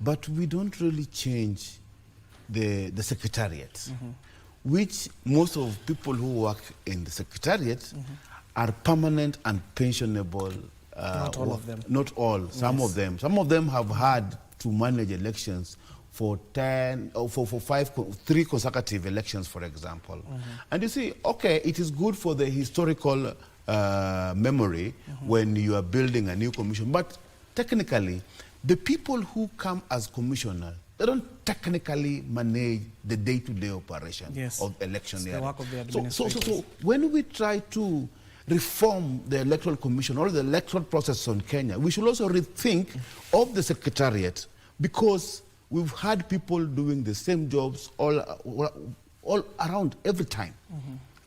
but we don't really change the secretariat, which most of people who work in the secretariat are permanent and pensionable. Not all of them. Not all. Some of them. Some of them have had to manage elections for 3 consecutive elections, for example. And you see, okay, it is good for the historical memory when you are building a new commission, but technically, the people who come as commissioner, they don't technically manage the day-to-day operation of election. It's the work of the administrators. So when we try to reform the electoral commission or the electoral process on Kenya, we should also rethink of the secretariat, because we've had people doing the same jobs all around every time.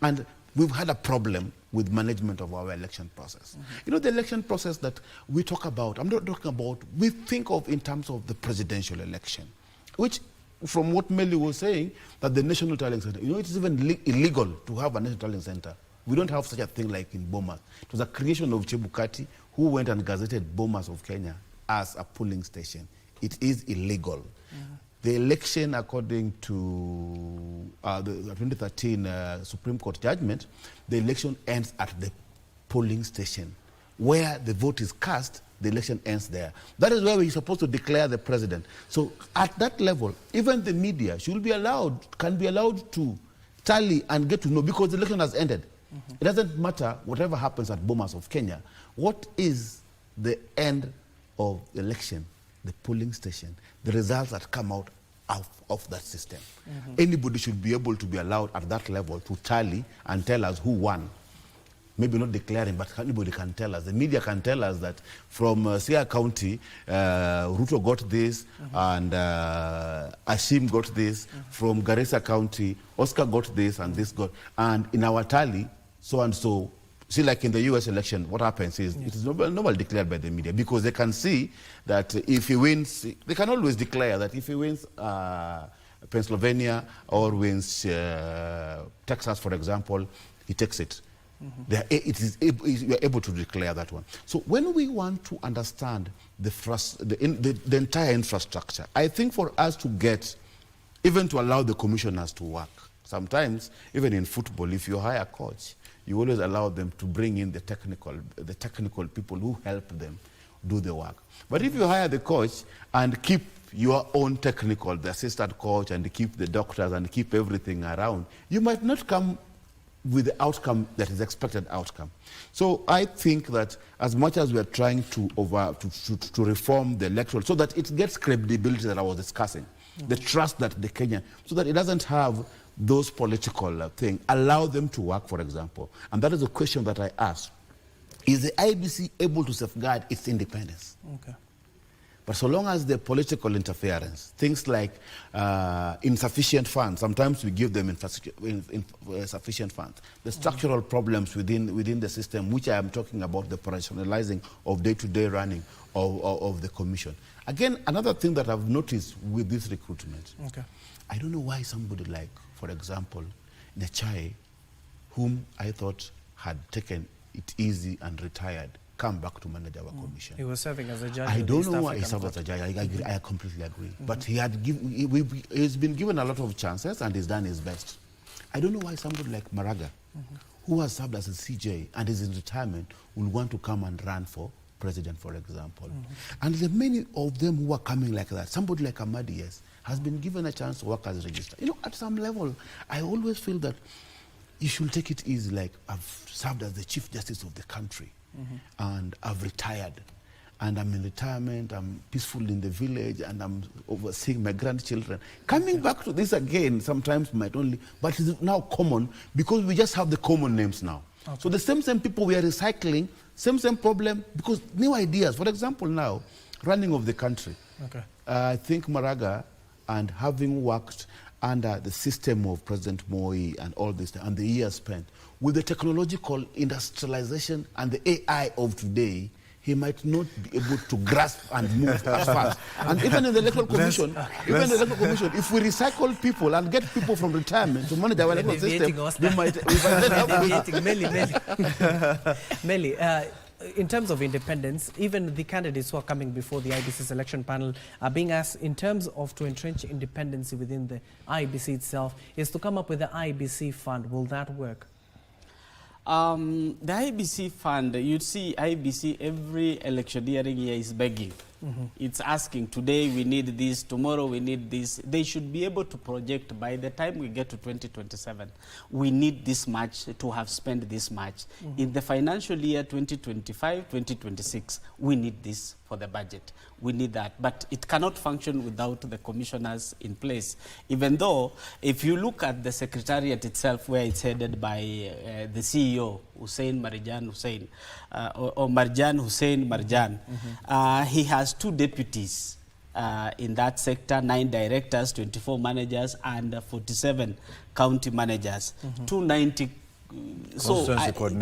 And we've had a problem with management of our election process. You know, the election process that we talk about, I'm not talking about, we think of in terms of the presidential election, which, from what Meli was saying, that the National Tallying Center, you know, it is even illegal to have a National Tallying Center. We don't have such a thing like in Bomas. It was a creation of Chebukati, who went and gazetted Bomas of Kenya as a polling station. It is illegal. The election, according to the 2013 Supreme Court judgment, the election ends at the polling station. Where the vote is cast, the election ends there. That is where we're supposed to declare the president. So at that level, even the media can be allowed to tally and get to know, because the election has ended. It doesn't matter whatever happens at Bomas of Kenya. What is the end of the election? The polling station. The results that come out of that system. Anybody should be able to be allowed at that level to tally and tell us who won. Maybe not declaring, but anybody can tell us. The media can tell us that from Sia County, Ruto got this, and Hashim got this. From Garissa County, Oscar got this, and this got. And in our tally, so and so. See, like in the U.S. election, what happens is it is normally declared by the media, because they can see that if he wins, they can always declare that if he wins Pennsylvania or wins Texas, for example, he takes it. We are able to declare that one. So when we want to understand the entire infrastructure, I think for us to get, even to allow the commissioners to work, sometimes, even in football, if you hire a coach, you always allow them to bring in the technical people who help them do the work. But if you hire the coach and keep your own technical, the assistant coach, and keep the doctors and keep everything around, you might not come with the outcome that is expected outcome. So I think that as much as we are trying to reform the electoral so that it gets credibility that I was discussing, the trust that the Kenyan, so that it doesn't have those political things, allow them to work, for example. And that is a question that I asked. Is the IEBC able to safeguard its independence? Okay. But so long as the political interference, things like insufficient funds, sometimes we give them insufficient funds, the structural problems within the system, which I am talking about, the operationalizing of day-to-day running of the commission. Again, another thing that I've noticed with this recruitment, I don't know why somebody like, for example, Nechai, whom I thought had taken it easy and retired, come back to manage our commission. He was serving as a judge. I don't know why he served as a judge. I completely agree. But he's been given a lot of chances and he's done his best. I don't know why somebody like Maraga, who has served as a CJ and is in retirement, will want to come and run for president, for example. And there are many of them who are coming like that. Somebody like Amadi, yes, has been given a chance to work as a registrar. You know, at some level, I always feel that you should take it easy, like I've served as the Chief Justice of the country. And I've retired, and I'm in retirement, I'm peaceful in the village, and I'm overseeing my grandchildren. Coming back to this again sometimes might only, but it's now common because we just have the common names now. So the same people we are recycling, same problem, because new ideas. For example, now, running of the country. I think Maraga, and having worked under the system of President Moi and all this, and the years spent, with the technological industrialization and the AI of today, he might not be able to grasp and move as fast. And even in the electoral commission, if we recycle people and get people from retirement to manage our electoral system, we might Meli, in terms of independence, even the candidates who are coming before the IEBC selection panel are being asked, in terms of to entrench independence within the IEBC itself, is to come up with the IEBC fund. Will that work? The IEBC fund, you'd see IEBC every electioneering year is begging. It's asking, today we need this, tomorrow we need this. They should be able to project by the time we get to 2027. We need this much to have spent this much. In the financial year 2025, 2026, we need this for the budget. We need that. But it cannot function without the commissioners in place. Even though, if you look at the secretariat itself, where it's headed by the CEO, Hussein Marjan Hussein, or Marjan Hussein Marjan, he has 2 deputies in that sector, 9 directors, 24 managers, and 47 county managers, 290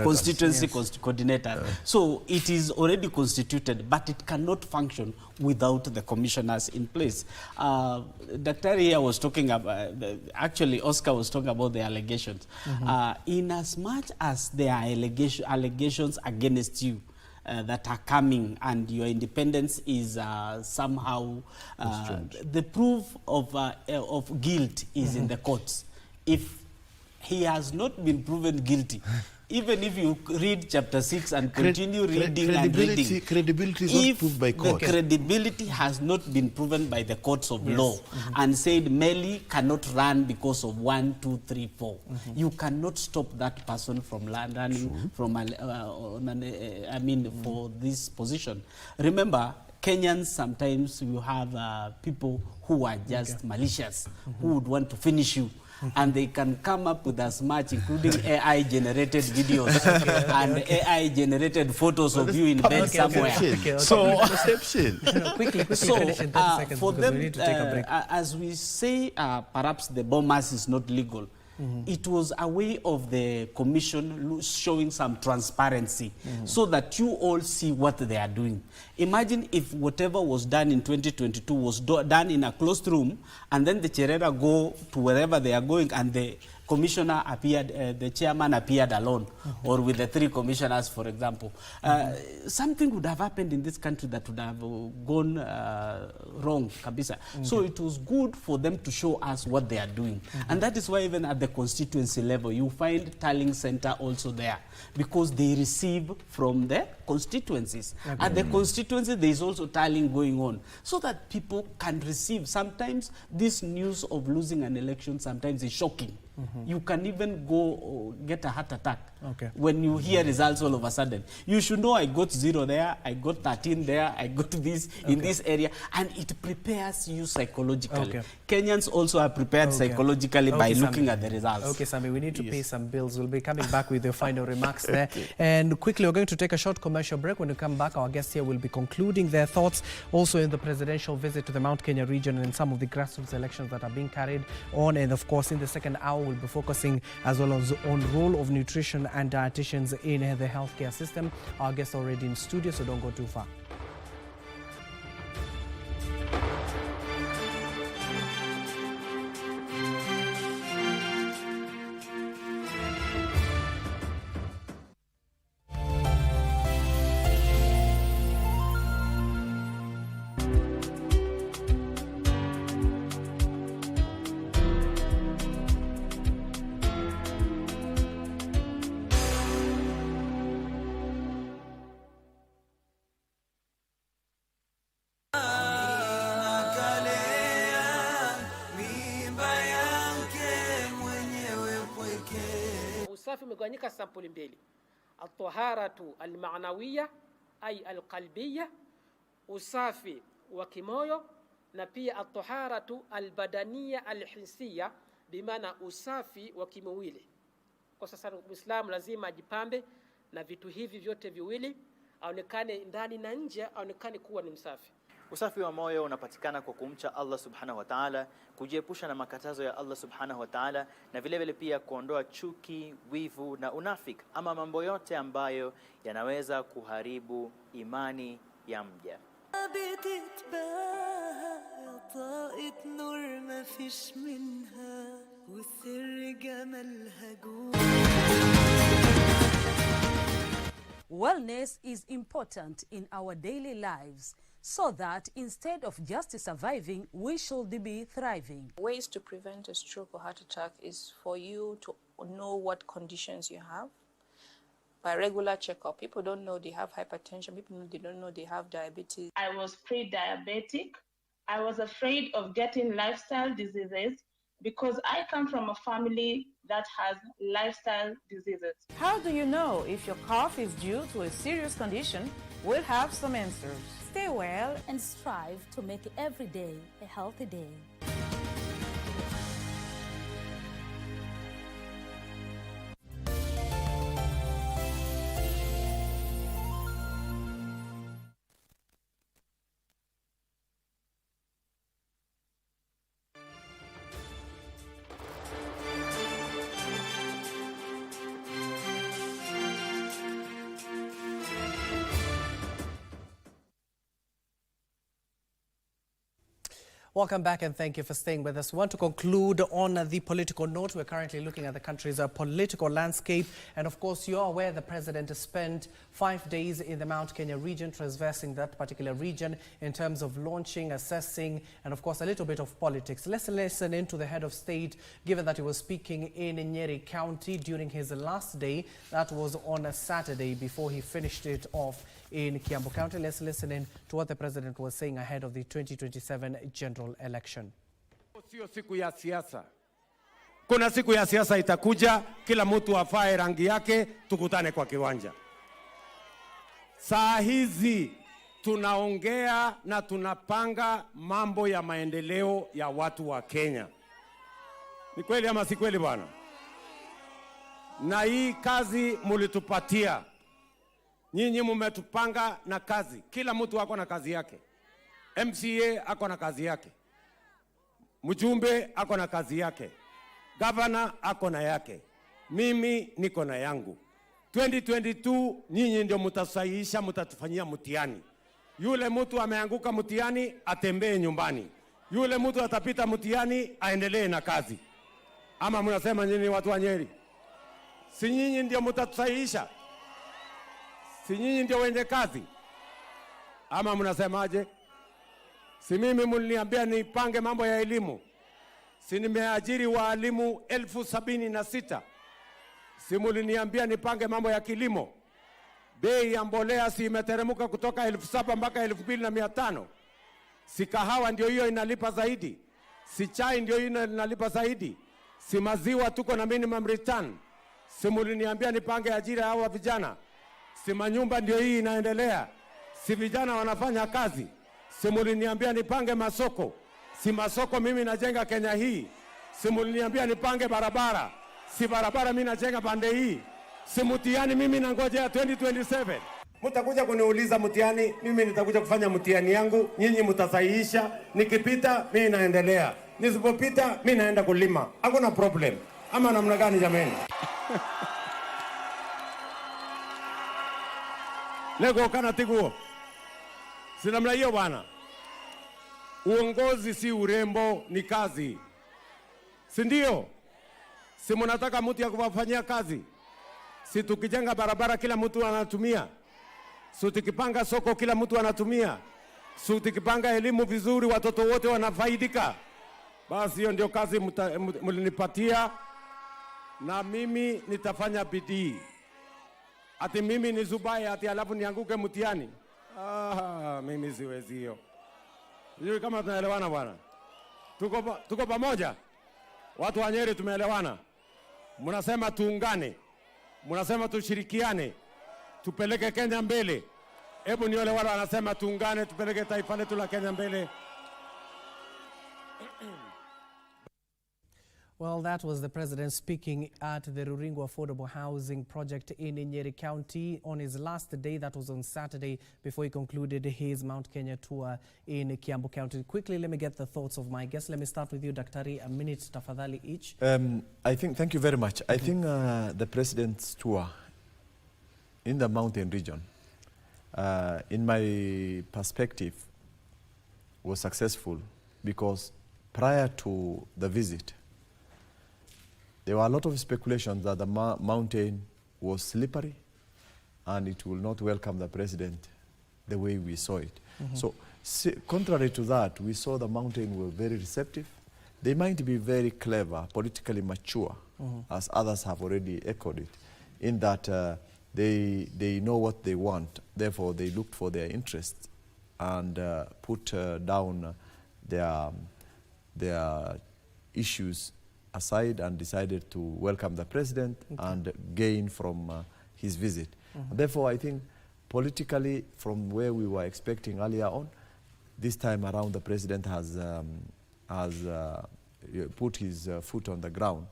constituency coordinator. So it is already constituted, but it cannot function without the commissioners in place. Dr. Ria was talking about, actually Oscar was talking about the allegations. In as much as there are allegations against you, that are coming and your independence is somehow, the proof of guilt is in the courts. If he has not been proven guilty, even if you read chapter 6 and continue reading and reading, credibility is not proved by court. The credibility has not been proven by the courts of law, and said Meli cannot run because of 1, 2, 3, 4. You cannot stop that person from running from, for this position. Remember, Kenyans, sometimes you have people who are just malicious, who would want to finish you. And they can come up with as much, including AI-generated videos and AI-generated photos of you in bed somewhere. So, quickly, for them, as we say, perhaps the bombers is not legal. It was a way of the commission showing some transparency so that you all see what they are doing. Imagine if whatever was done in 2022 was done in a closed room, and then the Cherera go to wherever they are going, and the commissioner appeared, the chairman appeared alone, or with the 3 commissioners, for example. Something would have happened in this country that would have gone wrong, kabisa. So it was good for them to show us what they are doing. And that is why even at the constituency level, you find tallying center also there, because they receive from the constituencies. At the constituency, there is also tallying going on, so that people can receive. Sometimes this news of losing an election sometimes is shocking. You can even go get a heart attack when you hear results all of a sudden. You should know I got 0 there, I got 13 there, I got this in this area, and it prepares you psychologically. Kenyans also are prepared psychologically by looking at the results. Okay, Sami, we need to pay some bills. We'll be coming back with your final remarks there. And quickly, we're going to take a short commercial break. When we come back, our guests here will be concluding their thoughts also in the presidential visit to the Mount Kenya region and some of the grassroots elections that are being carried on. And of course, in the second hour, we'll be focusing as well as on role of nutrition and dietitians in the healthcare system. Our guests are already in studio, so don't go too far. Usafi umegawanyika sampuli mbili. At-taharatu al-ma'nawiyya ay al-qalbiyya, usafi wa kimoyo, na pia at-taharatu al-badaniyya al-hissiyya, bimaana usafi wa kimwili. Kwa sasa Muislamu lazima ajipambe na vitu hivi vyote viwili, aonekane ndani na nje, aonekane kuwa ni msafi. Usafi wa moyo unapatikana kwa kumcha Allah subhanahu wa ta'ala, kujiepusha na makatazo ya Allah subhanahu wa ta'ala, na vile vile pia kuondoa chuki, wivu na unafiki, ama mambo yote ambayo yanaweza kuharibu imani ya mja. Wellness is important in our daily lives, so that instead of just surviving, we should be thriving. Ways to prevent a stroke or heart attack is for you to know what conditions you have by regular checkup. People don't know they have hypertension. People don't know they have diabetes. I was pre-diabetic. I was afraid of getting lifestyle diseases because I come from a family that has lifestyle diseases. How do you know if your cough is due to a serious condition? We'll have some answers. Stay well and strive to make every day a healthy day. Welcome back and thank you for staying with us. We want to conclude on the political note. We're currently looking at the country's political landscape. And of course, you're aware the president has spent 5 days in the Mount Kenya region, traversing that particular region in terms of launching, assessing, and of course, a little bit of politics. Let's listen in to the head of state, given that he was speaking in Nyeri County during his last day. That was on a Saturday before he finished it off in Kiambu County. Let's listen in to what the president was saying ahead of the 2027 general election. Sio siku ya siasa. Kuna siku ya siasa itakuja, kila mtu afae rangi yake, tukutane kwa kiwanja. Saa hizi tunaongea na tunapanga mambo ya maendeleo ya watu wa Kenya. Ni kweli ama si kweli bwana? Na hii kazi mulitupatia. Nyinyi mmetupanga na kazi. Kila mtu ako na kazi yake. MCA ako na kazi yake. Mjumbe ako na kazi yake. Governor ako na yake. Mimi niko na yangu. 2022 nyinyi ndio mtasahihisha, mtatufanyia mtihani. Yule mtu ameanguka mtihani atembee nyumbani. Yule mtu atapita mtihani aendelee na kazi. Ama mnasema nyinyi watu wa Nyeri? Si nyinyi ndio mtatusahihisha? Si nyinyi ndio wenye kazi? Ama mnasemaje? Si mimi mliniambia nipange mambo ya elimu? Si nimeajiri walimu 76,000? Si mliniambia nipange mambo ya kilimo? Bei ya mbolea si imeteremka kutoka 7,000 mpaka 2,500? Si kahawa ndio hiyo inalipa zaidi? Si chai ndio hiyo inalipa zaidi? Si maziwa tuko na minimum return. Si muliniambia nipange ajira hawa vijana. Si manyumba ndio hii inaendelea. Si vijana wanafanya kazi. Si muliniambia nipange masoko. Si masoko mimi najenga Kenya hii. Si muliniambia nipange barabara. Si barabara mimi najenga pande hii. Si mtihani mimi nangoja 2027. Mtakuja kuniuliza mtihani, mimi nitakuja kufanya mtihani yangu, nyinyi mtasahihisha. Nikipita mimi naendelea. Nisipopita mimi naenda kulima. Hakuna problem. Ama namna gani jameni? Lego kana tiguo. Si namna hiyo bwana. Uongozi si urembo, ni kazi. Si ndio? Si mnataka mtu ya kuwafanyia kazi? Si tukijenga barabara kila mtu anatumia? Si tukipanga soko kila mtu anatumia? Si tukipanga elimu vizuri watoto wote wanafaidika? Basi hiyo ndio kazi mlinipatia, na mimi nitafanya bidii. Ati mimi ni Zubai ati alafu nianguke mtihani? Mimi siwezi hiyo. Sijui kama tunaelewana bwana. Tuko pamoja? Watu wa Nyeri tumeelewana? Mnasema tuungane. Mnasema tushirikiane. Tupeleke Kenya mbele. Hebu ni wale wanasema tuungane tupeleke taifa letu la Kenya mbele. Well, that was the president speaking at the Ruringo Affordable Housing Project in Nyeri County on his last day. That was on Saturday before he concluded his Mount Kenya tour in Kiambu County. Quickly, let me get the thoughts of my guests. Let me start with you, Daktari. A minute, tafadhali each. Thank you very much. I think the president's tour in the mountain region, in my perspective, was successful because prior to the visit, there were a lot of speculations that the mountain was slippery and it will not welcome the president the way we saw it. So, contrary to that, we saw the mountain were very receptive. They might be very clever, politically mature, as others have already echoed it, in that they know what they want. Therefore, they looked for their interests and put down their issues aside and decided to welcome the president and gain from his visit. Therefore, I think politically, from where we were expecting earlier on, this time around the president has put his foot on the ground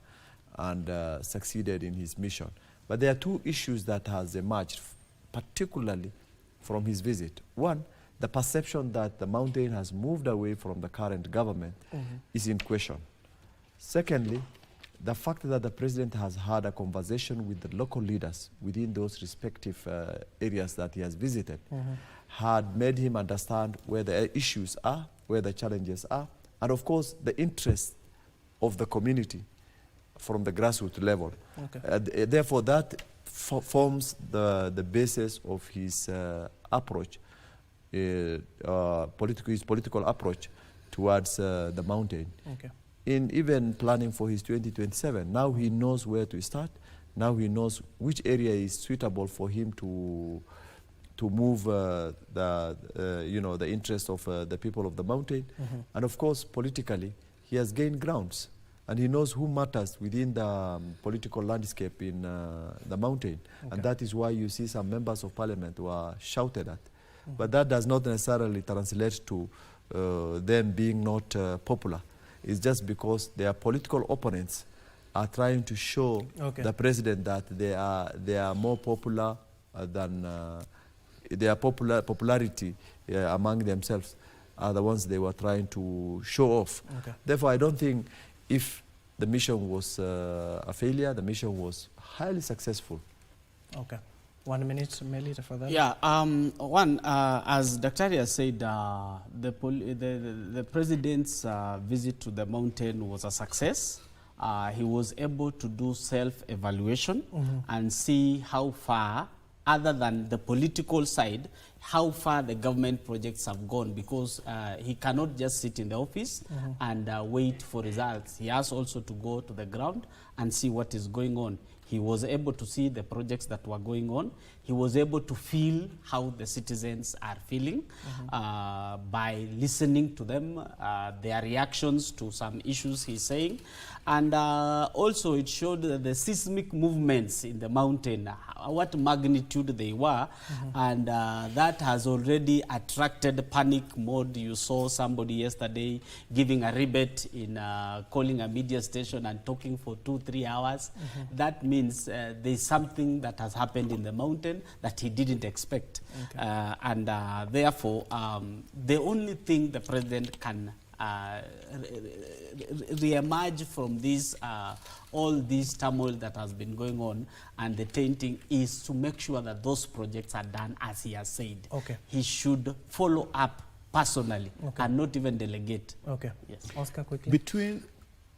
and succeeded in his mission. But there are two issues that has emerged, particularly from his visit. One, the perception that the mountain has moved away from the current government is in question. Secondly, the fact that the president has had a conversation with the local leaders within those respective areas that he has visited had made him understand where the issues are, where the challenges are, and of course the interest of the community from the grassroots level. Therefore, that forms the basis of his approach, his political approach towards the mountain. In even planning for his 2027, now he knows where to start. Now he knows which area is suitable for him to move the interest of the people of the mountain. And of course, politically, he has gained grounds. And he knows who matters within the political landscape in the mountain. And that is why you see some members of parliament were shouted at. But that does not necessarily translate to them being not popular. It's just because their political opponents are trying to show the president that they are more popular than their popularity among themselves are the ones they were trying to show off. Therefore, I don't think if the mission was a failure, the mission was highly successful. 1 minute, Melita, for that. Yeah, as Dr. has said, the president's visit to the mountain was a success. He was able to do self-evaluation and see how far, other than the political side, how far the government projects have gone, because he cannot just sit in the office and wait for results. He has also to go to the ground and see what is going on. He was able to see the projects that were going on. He was able to feel how the citizens are feeling by listening to them, their reactions to some issues he's saying. And also it showed the seismic movements in the mountain, what magnitude they were. And that has already attracted panic mode. You saw somebody yesterday giving a rebate in calling a media station and talking for 2-3 hours. That means there's something that has happened in the mountain that he didn't expect. And therefore, the only thing the president can re-emerge from this, all this turmoil that has been going on and the tainting is to make sure that those projects are done as he has said. He should follow up personally and not even delegate. Yes. Oscar, quickly. Between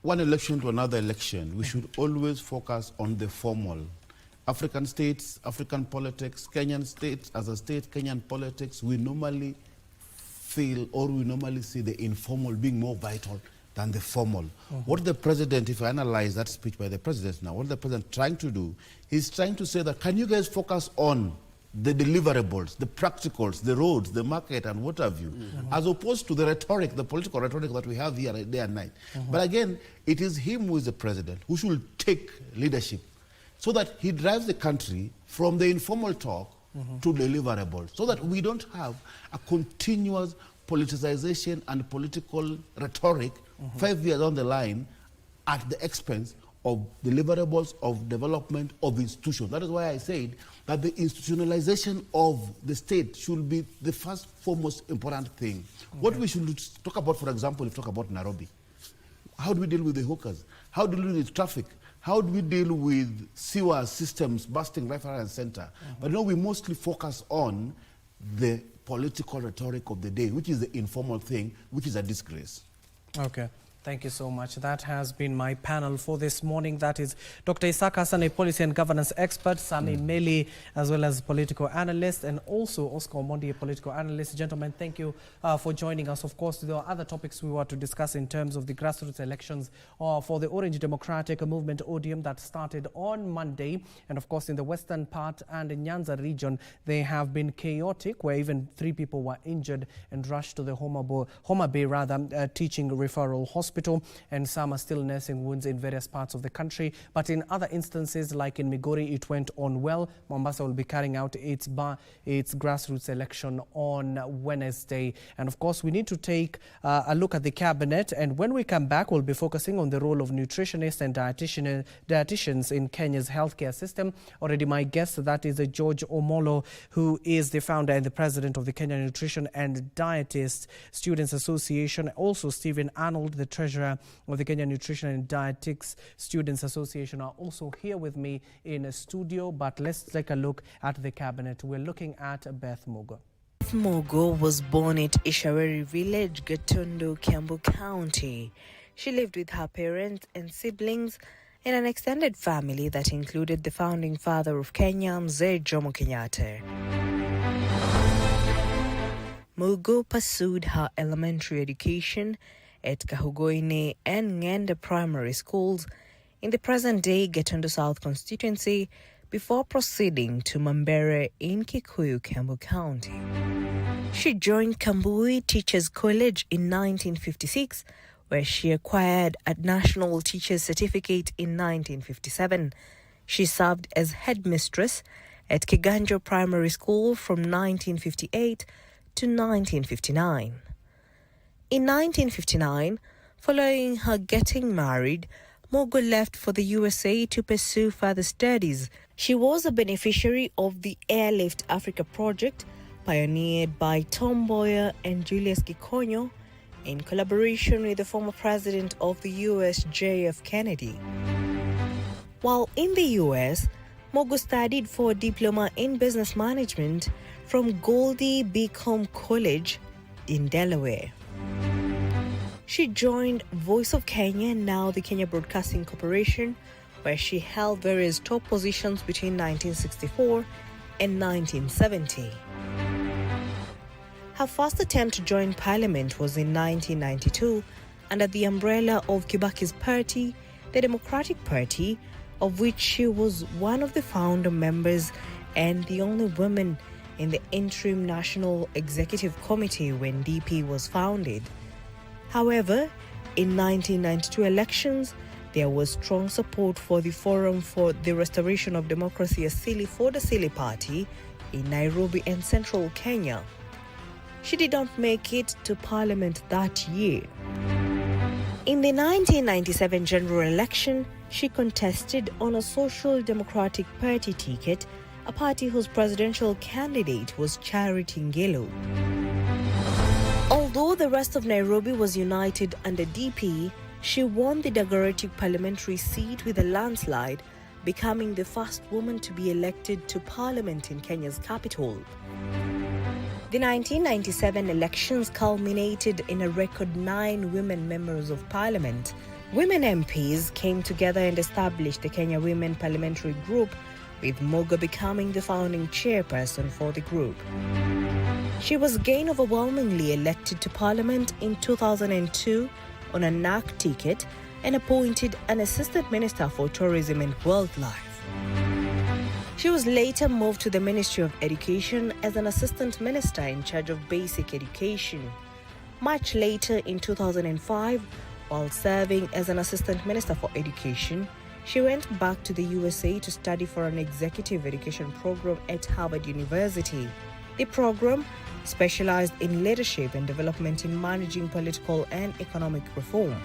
one election to another election, we should always focus on the formal. African states, African politics, Kenyan states, as a state, Kenyan politics, we normally feel or we normally see the informal being more vital than the formal. What the president, if I analyze that speech by the president now, what the president trying to do, he's trying to say that, can you guys focus on the deliverables, the practicals, the roads, the market, and what have you, as opposed to the rhetoric, the political rhetoric that we have here day and night. But again, it is him who is the president who should take leadership so that he drives the country from the informal talk to deliverables, so that we don't have a continuous politicization and political rhetoric 5 years down the line at the expense of deliverables, of development, of institutions. That is why I said that the institutionalization of the state should be the first, foremost important thing. What we should talk about, for example, if we talk about Nairobi, how do we deal with the hawkers? How do we deal with traffic? How do we deal with sewer systems busting right, and center? But now we mostly focus on the political rhetoric of the day, which is the informal thing, which is a disgrace. Thank you so much. That has been my panel for this morning. That is Dr. Isaac Hassan, a policy and governance expert, Sami Meli, as well as political analyst, and also Oscar Omondi, a political analyst. Gentlemen, thank you for joining us. Of course, there are other topics we were to discuss in terms of the grassroots elections for the Orange Democratic Movement, ODM, that started on Monday. And of course, in the western part and in Nyanza region, they have been chaotic, where even 3 people were injured and rushed to the Homa Bay teaching referral hospital, and some are still nursing wounds in various parts of the country. But in other instances, like in Migori, it went on well. Mombasa will be carrying out its grassroots election on Wednesday. And of course, we need to take a look at the cabinet. And when we come back, we'll be focusing on the role of nutritionists and dietitians in Kenya's healthcare system. Already my guest, that is George Omolo, who is the founder and the president of the Kenya Nutrition and Dietist Students Association. Also, Stephen Arnold, the treasurer of the Kenya Nutrition and Dietetics Students Association, are also here with me in a studio. But let's take a look at the cabinet. We're looking at Beth Mugo. Beth Mugo was born at Ishaweri Village, Gatundu, Kiambu County. She lived with her parents and siblings in an extended family that included the founding father of Kenya, Mzee Jomo Kenyatta. Mugo pursued her elementary education at Kahugoine and Ngende primary schools in the present-day Gatundu South constituency before proceeding to Mambere in Kikuyu, Kiambu County. She joined Kambui Teachers College in 1956, where she acquired a National Teacher's Certificate in 1957. She served as headmistress at Kiganjo Primary School from 1958 to 1959. In 1959, following her getting married, Mugo left for the USA to pursue further studies. She was a beneficiary of the Airlift Africa project, pioneered by Tom Mboya and Julius Gikonyo in collaboration with the former president of the US, J.F. Kennedy. While in the US, Mugo studied for a diploma in business management from Goldie Beacom College in Delaware. She joined Voice of Kenya, now the Kenya Broadcasting Corporation, where she held various top positions between 1964 and 1970. Her first attempt to join Parliament was in 1992 under the umbrella of Kibaki's party, the Democratic Party, of which she was one of the founder members and the only woman in the interim National Executive Committee when DP was founded. However, in 1992 elections, there was strong support for the Forum for the Restoration of Democracy Asili for the Asili Party in Nairobi and central Kenya. She did not make it to parliament that year. In the 1997 general election, she contested on a Social Democratic Party ticket, a party whose presidential candidate was Charity Ngilu. Although the rest of Nairobi was united under DP, she won the Dagoretti parliamentary seat with a landslide, becoming the first woman to be elected to parliament in Kenya's capital. The 1997 elections culminated in a record 9 women members of parliament. Women MPs came together and established the Kenya Women Parliamentary Group, with Mugo becoming the founding chairperson for the group. She was again overwhelmingly elected to parliament in 2002 on a NAC ticket and appointed an assistant minister for tourism and wildlife. She was later moved to the Ministry of Education as an assistant minister in charge of basic education. Much later in 2005, while serving as an assistant minister for education, she went back to the USA to study for an executive education program at Harvard University. The program specialized in leadership and development in managing political and economic reform.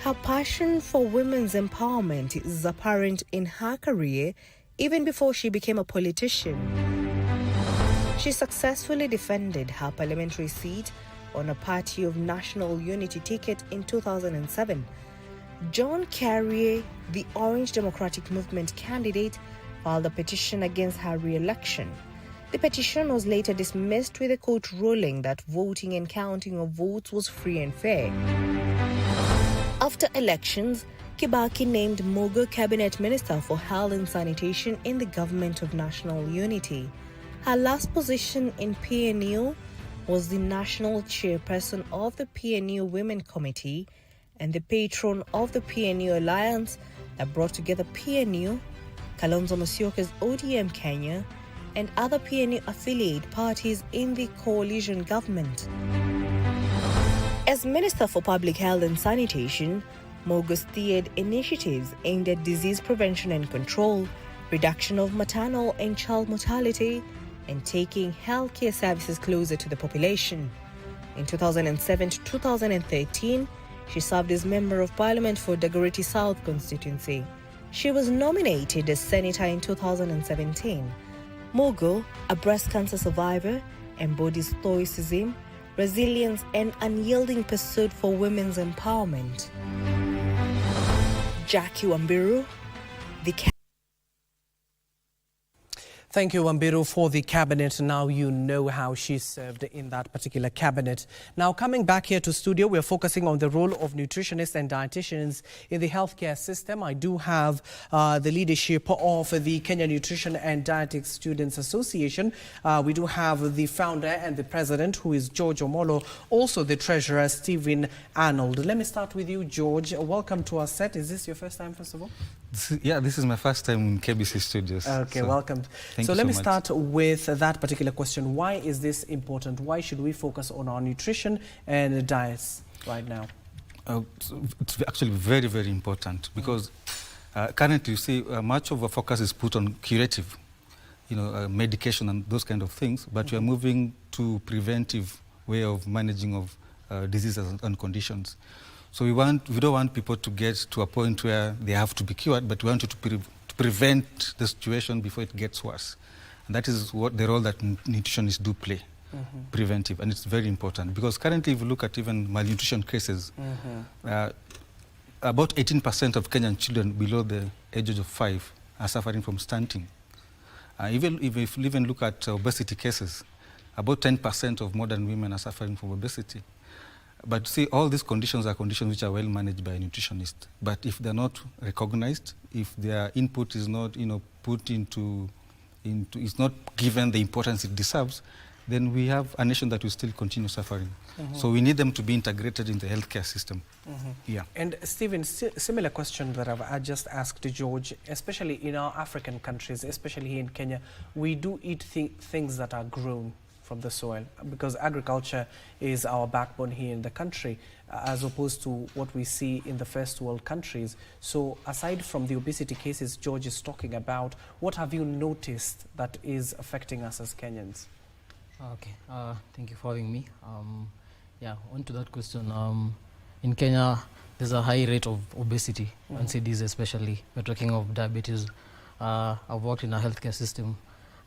Her passion for women's empowerment is apparent in her career even before she became a politician. She successfully defended her parliamentary seat on a Party of National Unity ticket in 2007. John Carrier, the Orange Democratic Movement candidate, filed a petition against her re-election. The petition was later dismissed with a court ruling that voting and counting of votes was free and fair. After elections, Kibaki named Mugo Cabinet Minister for Health and Sanitation in the Government of National Unity. Her last position in PNU was the National Chairperson of the PNU Women Committee and the patron of the PNU Alliance that brought together PNU, Kalonzo Musyoka's ODM Kenya, and other PNU affiliate parties in the coalition government. As Minister for Public Health and Sanitation, Mugo steered initiatives aimed at disease prevention and control, reduction of maternal and child mortality, and taking healthcare services closer to the population. In 2007 to 2013, she served as Member of Parliament for Dagoretti South constituency. She was nominated as Senator in 2017. Mugo, a breast cancer survivor, embodies stoicism, resilience, and unyielding pursuit for women's empowerment. Jackie Wambiru, the Thank you, Wambiru, for the cabinet. Now you know how she served in that particular cabinet. Now, coming back here to studio, we're focusing on the role of nutritionists and dietitians in the healthcare system. I do have the leadership of the Kenya Nutrition and Dietetics Students Association. We do have the founder and the president, who is George Omolo, also the treasurer, Stephen Arnold. Let me start with you, George. Welcome to our set. Is this your first time, first of all? This is my first time in KBC Studios. Okay, welcome. So let me start with that particular question. Why is this important? Why should we focus on our nutrition and diets right now? It's actually very, very important because currently, you see, much of our focus is put on curative, medication and those kind of things, but we are moving to preventive way of managing of diseases and conditions. So we don't want people to get to a point where they have to be cured, but we want to prevent the situation before it gets worse. And that is what the role that nutritionists do play, preventive. And it's very important because currently if you look at even malnutrition cases, about 18% of Kenyan children below the age of 5 are suffering from stunting. Even if you even look at obesity cases, about 10% of modern women are suffering from obesity. But see, all these conditions are conditions which are well managed by a nutritionist. But if they're not recognized, if their input is not, put into, it's not given the importance it deserves, then we have a nation that will still continue suffering. So we need them to be integrated in the healthcare system. Yeah. And Stephen, similar question that I just asked to George, especially in our African countries, especially here in Kenya, we do eat things that are grown from the soil, because agriculture is our backbone here in the country, as opposed to what we see in the first world countries. So aside from the obesity cases George is talking about, what have you noticed that is affecting us as Kenyans? Okay, thank you for having me. Yeah, on to that question. In Kenya, there's a high rate of obesity, NCDs especially. We're talking of diabetes. I've worked in a healthcare system,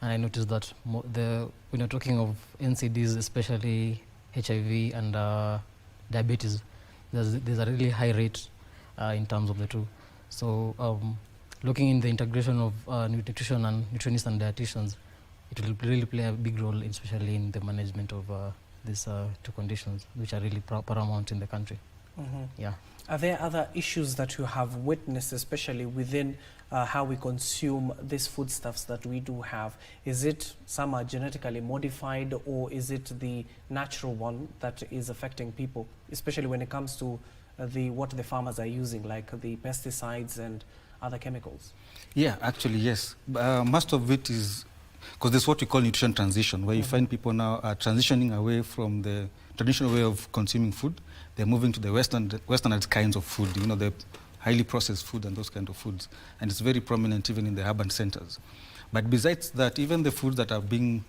and I noticed that when you're talking of NCDs, especially HIV and diabetes, there's a really high rate in terms of the two. So looking in the integration of nutrition and nutritionists and dietitians, it will really play a big role, especially in the management of these two conditions, which are really paramount in the country. Yeah. Are there other issues that you have witnessed, especially within how we consume these foodstuffs that we do have? Is it some are genetically modified, or is it the natural one that is affecting people, especially when it comes to what the farmers are using, like the pesticides and other chemicals? Yeah, actually, yes. Most of it is because there's what we call nutrition transition, where you find people now are transitioning away from the traditional way of consuming food. They're moving to the westernized kinds of food, you know, the highly processed food and those kind of foods. And it's very prominent even in the urban centers. But besides that, even the foods that are being,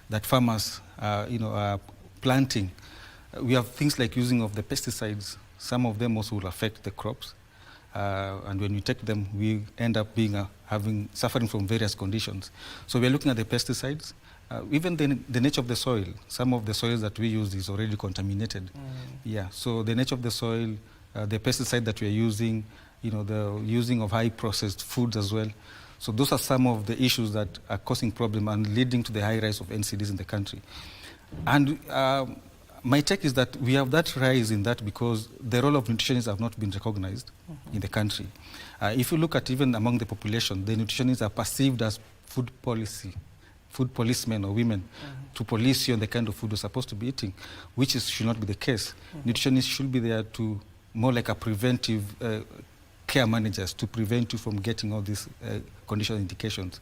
that farmers, are planting, we have things like using of the pesticides. Some of them also will affect the crops. And when we take them, we end up suffering from various conditions. So we're looking at the pesticides. Even the nature of the soil. Some of the soils that we use is already contaminated. Yeah, so the nature of the soil, the pesticide that we are using, the using of high processed foods as well. So those are some of the issues that are causing problem and leading to the high rise of NCDs in the country. And my take is that we have that rise in that because the role of nutritionists have not been recognized in the country. If you look at even among the population, the nutritionists are perceived as food policemen or women to police you on the kind of food you're supposed to be eating, which should not be the case. Nutritionists should be there to more like a preventive care managers to prevent you from getting all these conditional indications.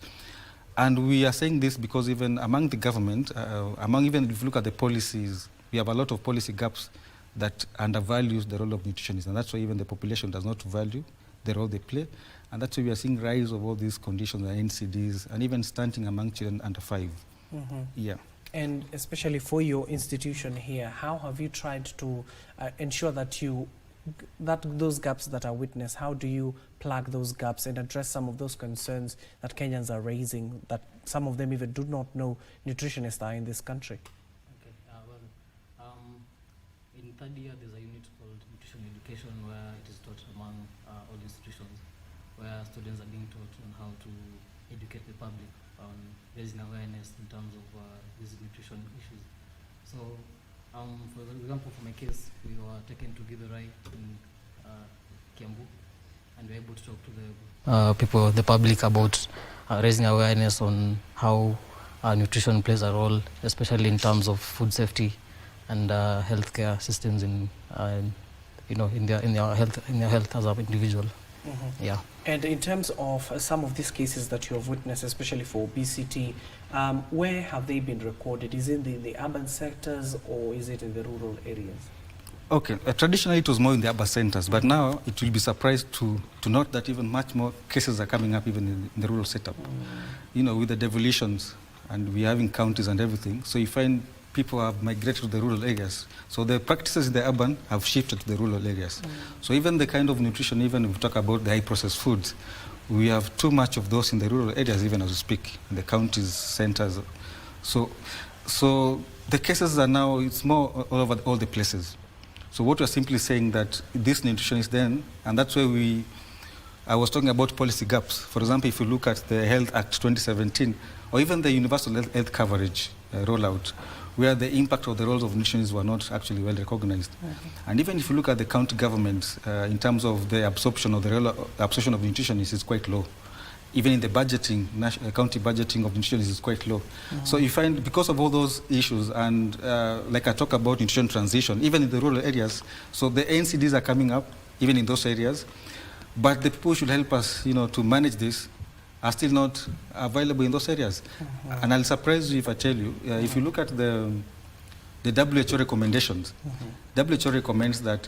And we are saying this because even among the government, even if you look at the policies, we have a lot of policy gaps that undervalues the role of nutritionists, and that's why even the population does not value the role they play. And that's why we are seeing rise of all these conditions, and NCDs, and even stunting among children under 5. Yeah. And especially for your institution here, how have you tried to ensure that those gaps that are witnessed, how do you plug those gaps and address some of those concerns that Kenyans are raising, that some of them even do not know nutritionists are in this country? Okay. In third year, there's a unit called nutrition education where it is taught among all institutions, where students are being taught on how to educate the public on raising awareness in terms of these nutrition issues. So, for example, for my case, we were taken to Githurai in Kiambu, and we were able to talk to the public about raising awareness on how nutrition plays a role, especially in terms of food safety and healthcare systems in their health as an individual. Yeah. And in terms of some of these cases that you have witnessed, especially for obesity, where have they been recorded? Is it in the urban sectors or is it in the rural areas? Okay, traditionally it was more in the urban centers, but now it will be surprised to note that even much more cases are coming up even in the rural setup. With the devolutions, and we're having counties and everything, so you find people have migrated to the rural areas. So the practices in the urban have shifted to the rural areas. So even the kind of nutrition, even if we talk about the high processed foods, we have too much of those in the rural areas, even as we speak, in the counties, centers. So the cases are now, it's more all over all the places. So what we're simply saying that this nutrition is then, and that's where I was talking about policy gaps. For example, if you look at the Health Act 2017, or even the universal health coverage rollout, where the impact of the roles of nutritionists were not actually well recognized. And even if you look at the county governments, in terms of the absorption of nutritionists, is quite low. even in the budgeting, county budgeting of nutrition is quite low. So you find, because of all those issues, and like I talk about nutrition transition, even in the rural areas, so the NCDs are coming up, even in those areas, but the people who should help us, to manage this are still not available in those areas. And I'll surprise you if I tell you, if you look at the WHO recommendations, WHO recommends that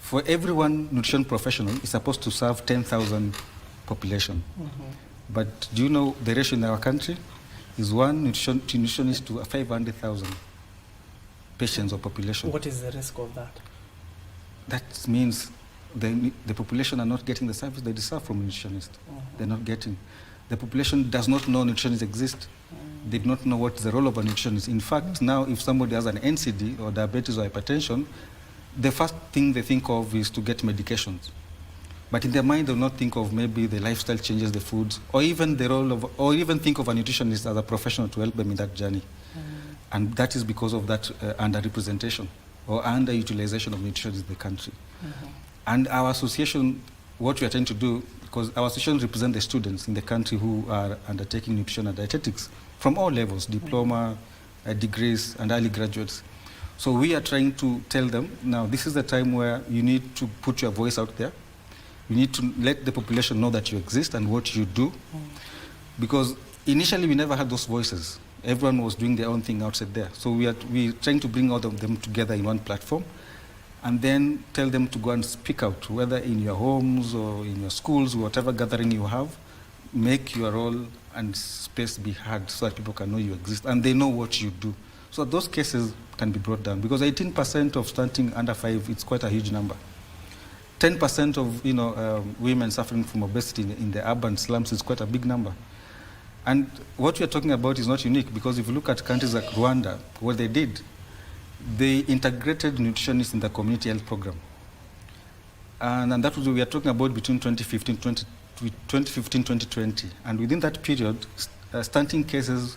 for every one nutrition professional is supposed to serve 10,000 population. But do you know the ratio in our country is one nutritionist to 500,000 patients or population. What is the risk of that? That means the population are not getting the service they deserve from nutritionists. They're not getting. The population does not know nutritionists exist. They do not know what is the role of a nutritionist. In fact, now if somebody has an NCD or diabetes or hypertension, the first thing they think of is to get medications. But in their mind, they'll not think of maybe the lifestyle changes, the foods, or even the role of, or even think of a nutritionist as a professional to help them in that journey. And that is because of that underrepresentation or underutilization of nutrition in the country. And our association, what we are trying to do, because our association represents the students in the country who are undertaking nutrition and dietetics from all levels, diploma, degrees, and early graduates. So we are trying to tell them, now this is the time where you need to put your voice out there. You need to let the population know that you exist and what you do. Because initially we never had those voices. Everyone was doing their own thing outside there. So we're trying to bring all of them together in one platform and then tell them to go and speak out, whether in your homes or in your schools, whatever gathering you have, make your role and space be heard so that people can know you exist and they know what you do. So those cases can be brought down because 18% of stunting under 5, it's quite a huge number. 10% of women suffering from obesity in the urban slums is quite a big number. And what we are talking about is not unique because if you look at countries like Rwanda, what they did, they integrated nutritionists in the community health program. And that was what we are talking about between 2015-2020. And within that period, stunting cases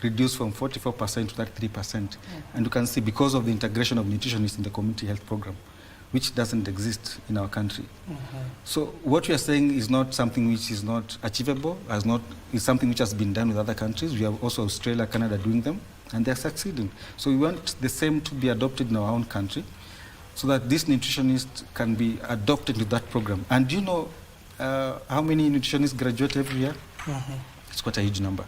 reduced from 44% to 33%. And you can see because of the integration of nutritionists in the community health program, which doesn't exist in our country. So what we are saying is not something which is not achievable, is something which has been done with other countries. We have also Australia, Canada doing them, and they're succeeding. So we want the same to be adopted in our own country so that this nutritionist can be adopted to that program. And do you know how many nutritionists graduate every year? It's quite a huge number.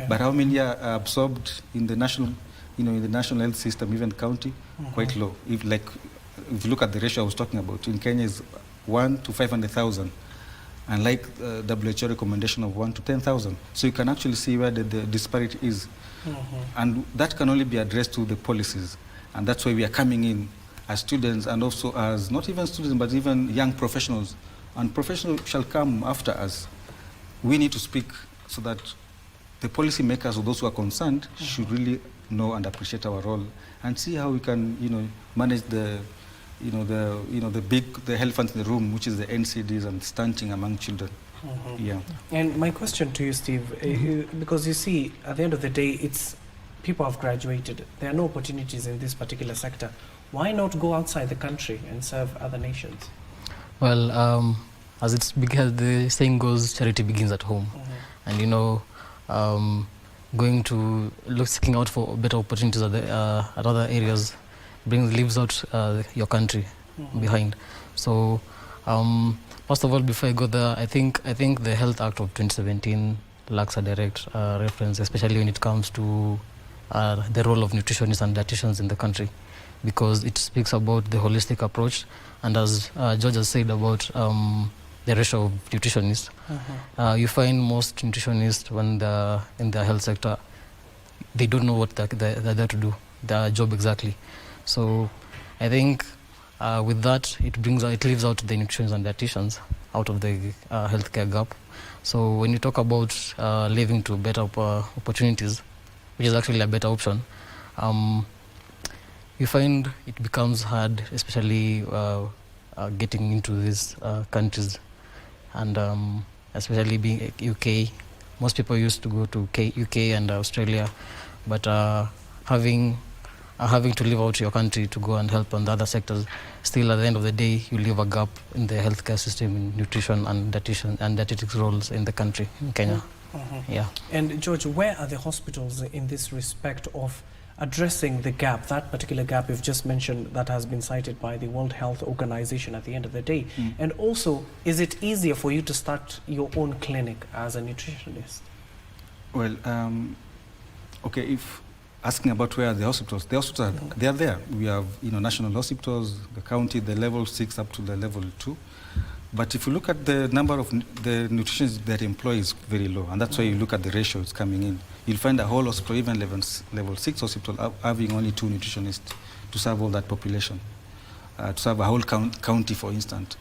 But how many are absorbed in the national, in the national health system, even county? Quite low. If you look at the ratio I was talking about, in Kenya is 1 to 500,000, and like WHO recommendation of 1 to 10,000. So you can actually see where the disparity is. And that can only be addressed through the policies. And that's why we are coming in as students and also as not even students, but even young professionals. And professionals shall come after us. We need to speak so that the policy makers or those who are concerned should really know and appreciate our role and see how we can, manage the elephant in the room, which is the NCDs and stunting among children. Yeah. And my question to you, Steve, because you see, at the end of the day, it's people have graduated. There are no opportunities in this particular sector. Why not go outside the country and serve other nations? Well, as the saying goes, charity begins at home. And going to seeking out for better opportunities at other areas leaves out your country behind. So first of all, before I go there, I think the Health Act of 2017 lacks a direct reference, especially when it comes to the role of nutritionists and dietitians in the country, because it speaks about the holistic approach. And as George has said about the ratio of nutritionists, you find most nutritionists when they're in the health sector, they don't know what they're there to do, their job exactly. So I think with that, it leaves out the nutritionists and dietitians out of the healthcare gap. So when you talk about living to better opportunities, which is actually a better option, you find it becomes hard, especially getting into these countries. And especially being UK, most people used to go to UK and Australia, but having having to leave out your country to go and help on the other sectors, still at the end of the day, you leave a gap in the healthcare system, in nutrition and dietetics roles in the country, in Kenya. Yeah. And George, where are the hospitals in this respect of addressing the gap, that particular gap you've just mentioned that has been cited by the World Health Organization at the end of the day? And also, is it easier for you to start your own clinic as a nutritionist? Well, okay, if asking about where are the hospitals are, they are there. We have, national hospitals, the county, the level 6 up to the level 2. But if you look at the number of the nutritionists that employ is very low, and that's why you look at the ratio it's coming in. You'll find a whole hospital, even level 6 hospital, having only 2 nutritionists to serve all that population, to serve a whole county, for instance.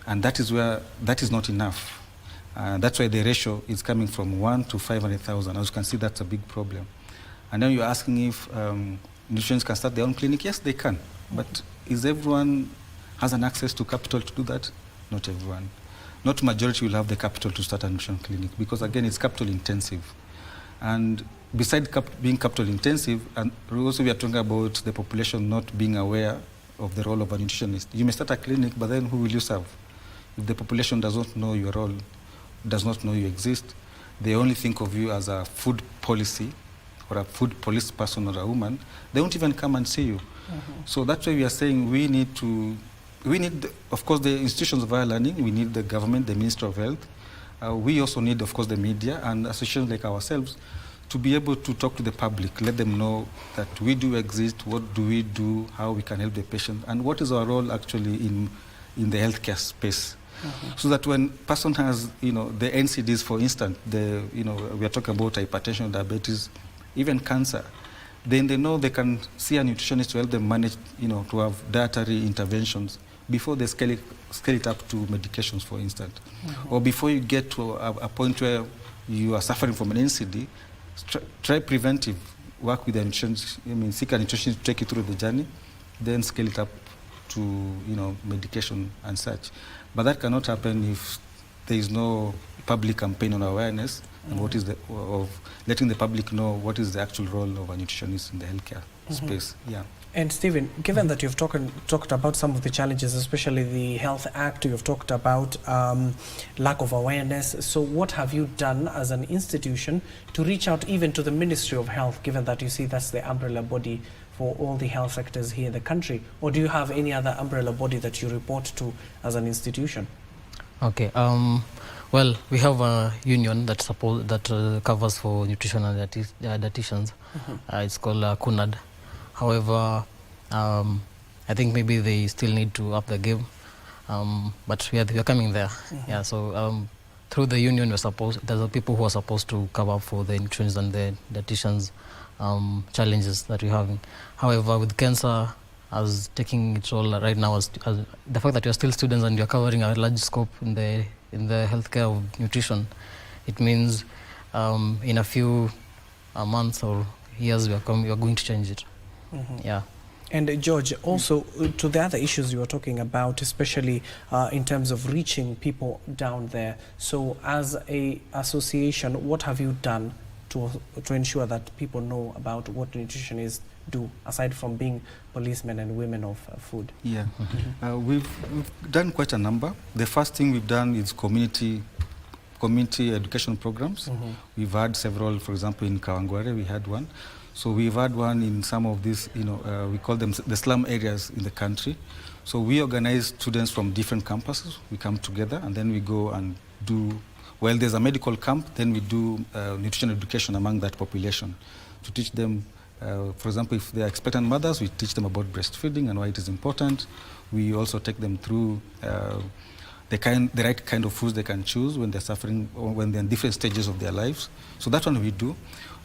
And that is not enough. That's why the ratio is coming from 1 to 500,000. As you can see, that's a big problem. And then you're asking if nutritionists can start their own clinic. Yes, they can. But is everyone has an access to capital to do that? Not everyone. Not majority will have the capital to start a nutrition clinic because, again, it's capital intensive. And besides being capital intensive, and also we are talking about the population not being aware of the role of a nutritionist. You may start a clinic, but then who will you serve? If the population does not know your role, does not know you exist, they only think of you as a food policy or a food police person or a woman, they won't even come and see you. So that's why we are saying we need, of course, the institutions of higher learning, we need the government, the Minister of Health. We also need, of course, the media and associations like ourselves to be able to talk to the public, let them know that we do exist, what do we do, how we can help the patient, and what is our role actually in the healthcare space. So that when person has, the NCDs, for instance, we are talking about hypertension, diabetes, even cancer, then they know they can see a nutritionist to help them manage, to have dietary interventions before they scale it up to medications, for instance. Or before you get to a point where you are suffering from an NCD, try preventive, work with the nutritionist, seek a nutritionist to take you through the journey, then scale it up to, medication and such. But that cannot happen if there is no public campaign on awareness and what is of letting the public know what is the actual role of a nutritionist in the healthcare space. Yeah. And Stephen, given that you've talked about some of the challenges, especially the Health Act, you've talked about lack of awareness. So what have you done as an institution to reach out even to the Ministry of Health, given that you see that's the umbrella body for all the health sectors here in the country? Or do you have any other umbrella body that you report to as an institution? Okay. Well, we have a union that covers for nutrition and dietitians. It's called KUNAD. However, I think maybe they still need to up the game, but we are coming there. Yeah. So through the union, there's the people who are supposed to cover for the nutritionists and the dietitians challenges that we're having. However, with cancer, as taking it all right now, as the fact that you're still students and you're covering a large scope in the healthcare of nutrition, it means in a few months or years we are going to change it. Yeah. And George, also to the other issues you were talking about, especially in terms of reaching people down there. So as a association, what have you done to ensure that people know about what nutritionists do, aside from being policemen and women of food? Yeah, we've done quite a number. The first thing we've done is community education programs. We've had several, for example, in Kawangware we had one. So we've had one in some of these, we call them the slum areas in the country. So we organize students from different campuses. We come together and then we go and do, well, there's a medical camp, then we do nutrition education among that population to teach them, for example, if they are expectant mothers, we teach them about breastfeeding and why it is important. We also take them through the right kind of foods they can choose when they're suffering or when they're in different stages of their lives. So that one we do.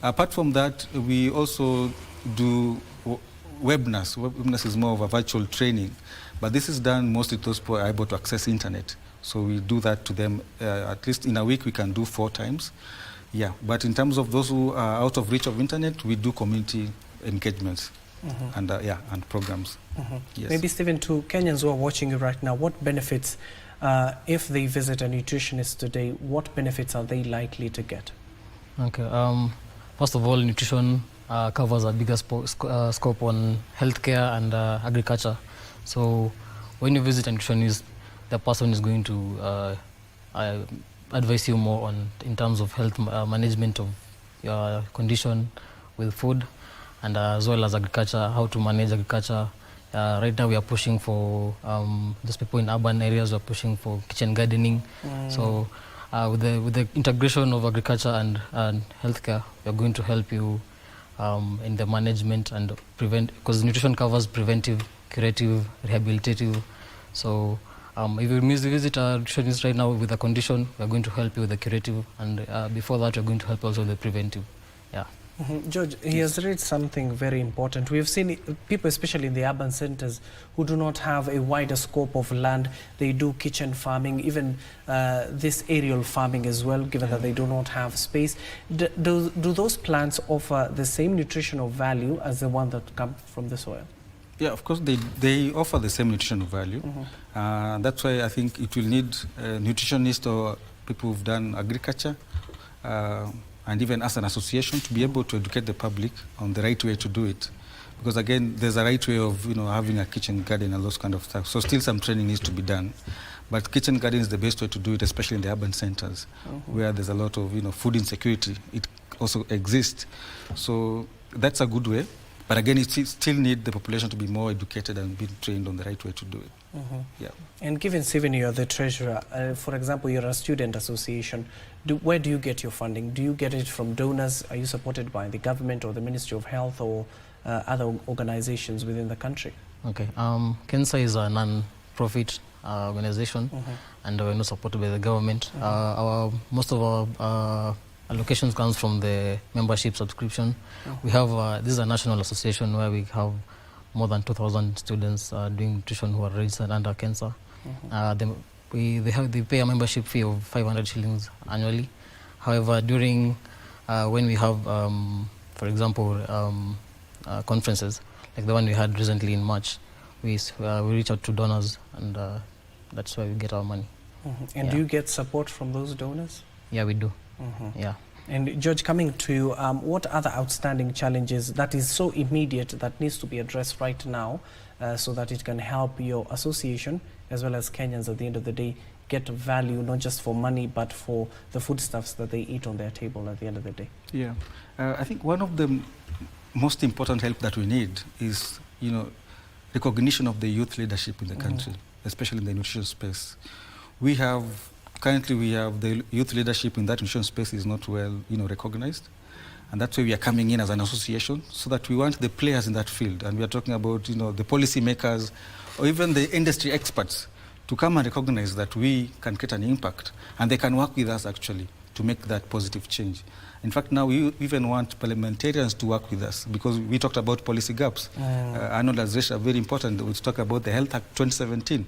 Apart from that, we also do webinars. Webinars is more of a virtual training, but this is done mostly to those who are able to access internet. So we do that to them, at least in a week we can do 4 times. Yeah, but in terms of those who are out of reach of internet, we do community engagements and programs. Yes. Maybe, Stephen, to Kenyans who are watching you right now, what benefits, if they visit a nutritionist today, what benefits are they likely to get? Okay. First of all, nutrition covers a bigger scope on healthcare and agriculture. So when you visit a nutritionist, the person is going to advise you more on in terms of health management of your condition with food, and as well as agriculture, how to manage agriculture. Right now we are pushing for those people in urban areas, we are pushing for kitchen gardening. So with the integration of agriculture and healthcare, we are going to help you in the management and prevent, because nutrition covers preventive, curative, rehabilitative. So if you visit a nutritionist right now with a condition, we are going to help you with the curative, and before that we are going to help also with the preventive. Yeah. George, he has raised something very important. We have seen people, especially in the urban centers, who do not have a wider scope of land. They do kitchen farming, even this aerial farming as well, given that they do not have space. Do those plants offer the same nutritional value as the one that come from the soil? Yeah, of course, they offer the same nutritional value. That's why I think it will need nutritionists or people who've done agriculture, and even as an association, to be able to educate the public on the right way to do it. Because again, there's a right way of having a kitchen garden and those kind of stuff. So still some training needs to be done. But kitchen garden is the best way to do it, especially in the urban centers, where there's a lot of food insecurity. It also exists. So that's a good way. But again, it still needs the population to be more educated and be trained on the right way to do it. Yeah. And given, Stephen, you're the treasurer, for example, you're a student association, where do you get your funding? Do you get it from donors? Are you supported by the government or the Ministry of Health or other organizations within the country? Okay. KENSA is a non-profit organization, and we're not supported by the government. Most of our allocations comes from the membership subscription. We have, this is a national association where we have more than 2,000 students doing nutrition who are registered under KENSA. They pay a membership fee of 500 shillings annually. However, during when we have, for example, conferences like the one we had recently in March, we reach out to donors, and that's where we get our money. And do you get support from those donors? Yeah, we do. Yeah. And George, coming to you, what other outstanding challenges that is so immediate that needs to be addressed right now so that it can help your association as well as Kenyans at the end of the day get value, not just for money but for the foodstuffs that they eat on their table at the end of the day? Yeah, I think one of the most important help that we need is, recognition of the youth leadership in the country, especially in the nutrition space. Currently, we have the youth leadership in that nutrition space is not well, recognized. And that's why we are coming in as an association, so that we want the players in that field. And we are talking about, the policy makers or even the industry experts to come and recognize that we can create an impact, and they can work with us actually to make that positive change. In fact, now we even want parliamentarians to work with us, because we talked about policy gaps. Arnold has raised a very important, we talk about the Health Act 2017.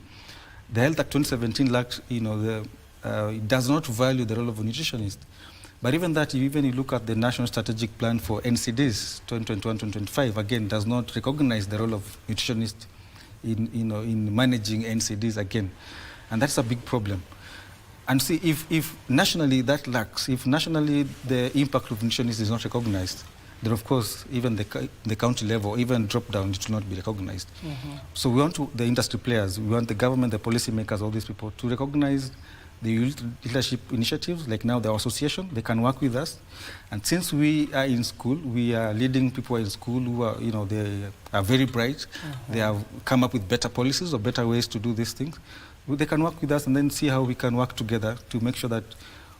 The Health Act 2017 lacked, it does not value the role of a nutritionist. But even that, you look at the National Strategic Plan for NCDs 2021-2025, again, does not recognize the role of nutritionists in managing NCDs again. And that's a big problem. And see, if nationally that lacks, if nationally the impact of nutritionists is not recognized, then of course, even the county level, even drop down, it will not be recognized. So we want the industry players, we want the government, the policy makers, all these people to recognize the youth leadership initiatives, like now the association, they can work with us. And since we are in school, we are leading people in school who are, they are very bright. They have come up with better policies or better ways to do these things. They can work with us and then see how we can work together to make sure that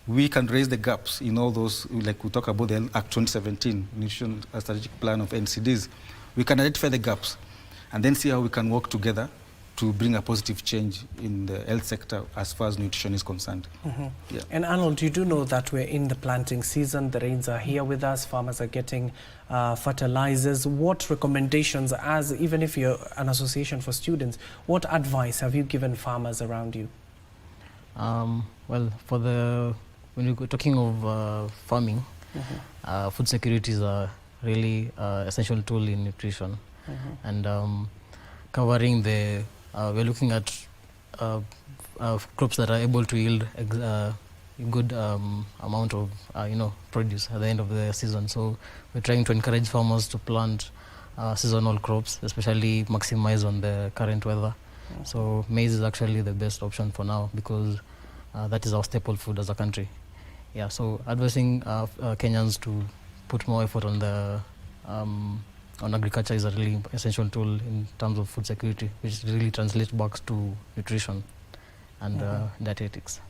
we can raise the gaps in all those, like we talk about the Act 2017, Nutrition Strategic Plan of NCDs. We can identify the gaps and then see how we can work together to bring a positive change in the health sector as far as nutrition is concerned. Yeah. And Arnold, you do know that we're in the planting season, the rains are here with us, farmers are getting fertilizers. What recommendations, even if you're an association for students, what advice have you given farmers around you? Well, when we're talking of farming, food security is a really essential tool in nutrition. And covering we're looking at crops that are able to yield good amount of produce at the end of the season. So we're trying to encourage farmers to plant seasonal crops, especially maximize on the current weather. So maize is actually the best option for now because that is our staple food as a country. Yeah, so advising Kenyans to put more effort on the on agriculture is a really essential tool in terms of food security, which really translates back to nutrition and dietetics.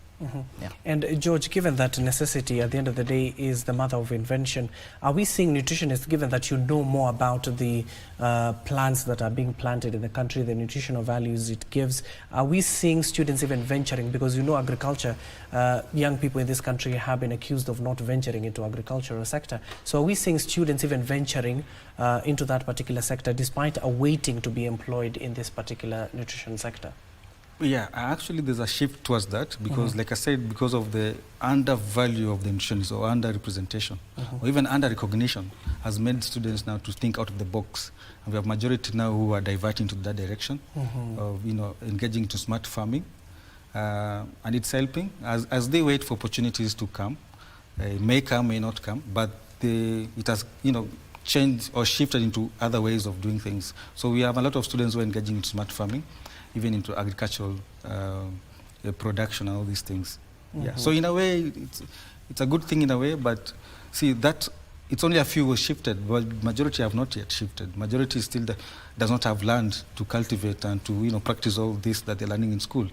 Yeah. And George, given that necessity at the end of the day is the mother of invention, are we seeing nutritionists, given that you know more about the plants that are being planted in the country, the nutritional values it gives, are we seeing students even venturing? Because agriculture, young people in this country have been accused of not venturing into agricultural sector. So are we seeing students even venturing into that particular sector despite awaiting to be employed in this particular nutrition sector? Yeah, actually there's a shift towards that because, like I said, because of the undervalue of the nutritionists or under-representation or even under-recognition has made students now to think out of the box. And we have majority now who are diverting to that direction of, engaging to smart farming. And it's helping as they wait for opportunities to come. It may come, may not come, but it has, changed or shifted into other ways of doing things. So we have a lot of students who are engaging in smart farming, even into agricultural production and all these things. Yeah. So in a way, it's a good thing in a way, but see that it's only a few who shifted, but majority have not yet shifted. Majority still does not have land to cultivate and to practice all this that they're learning in school.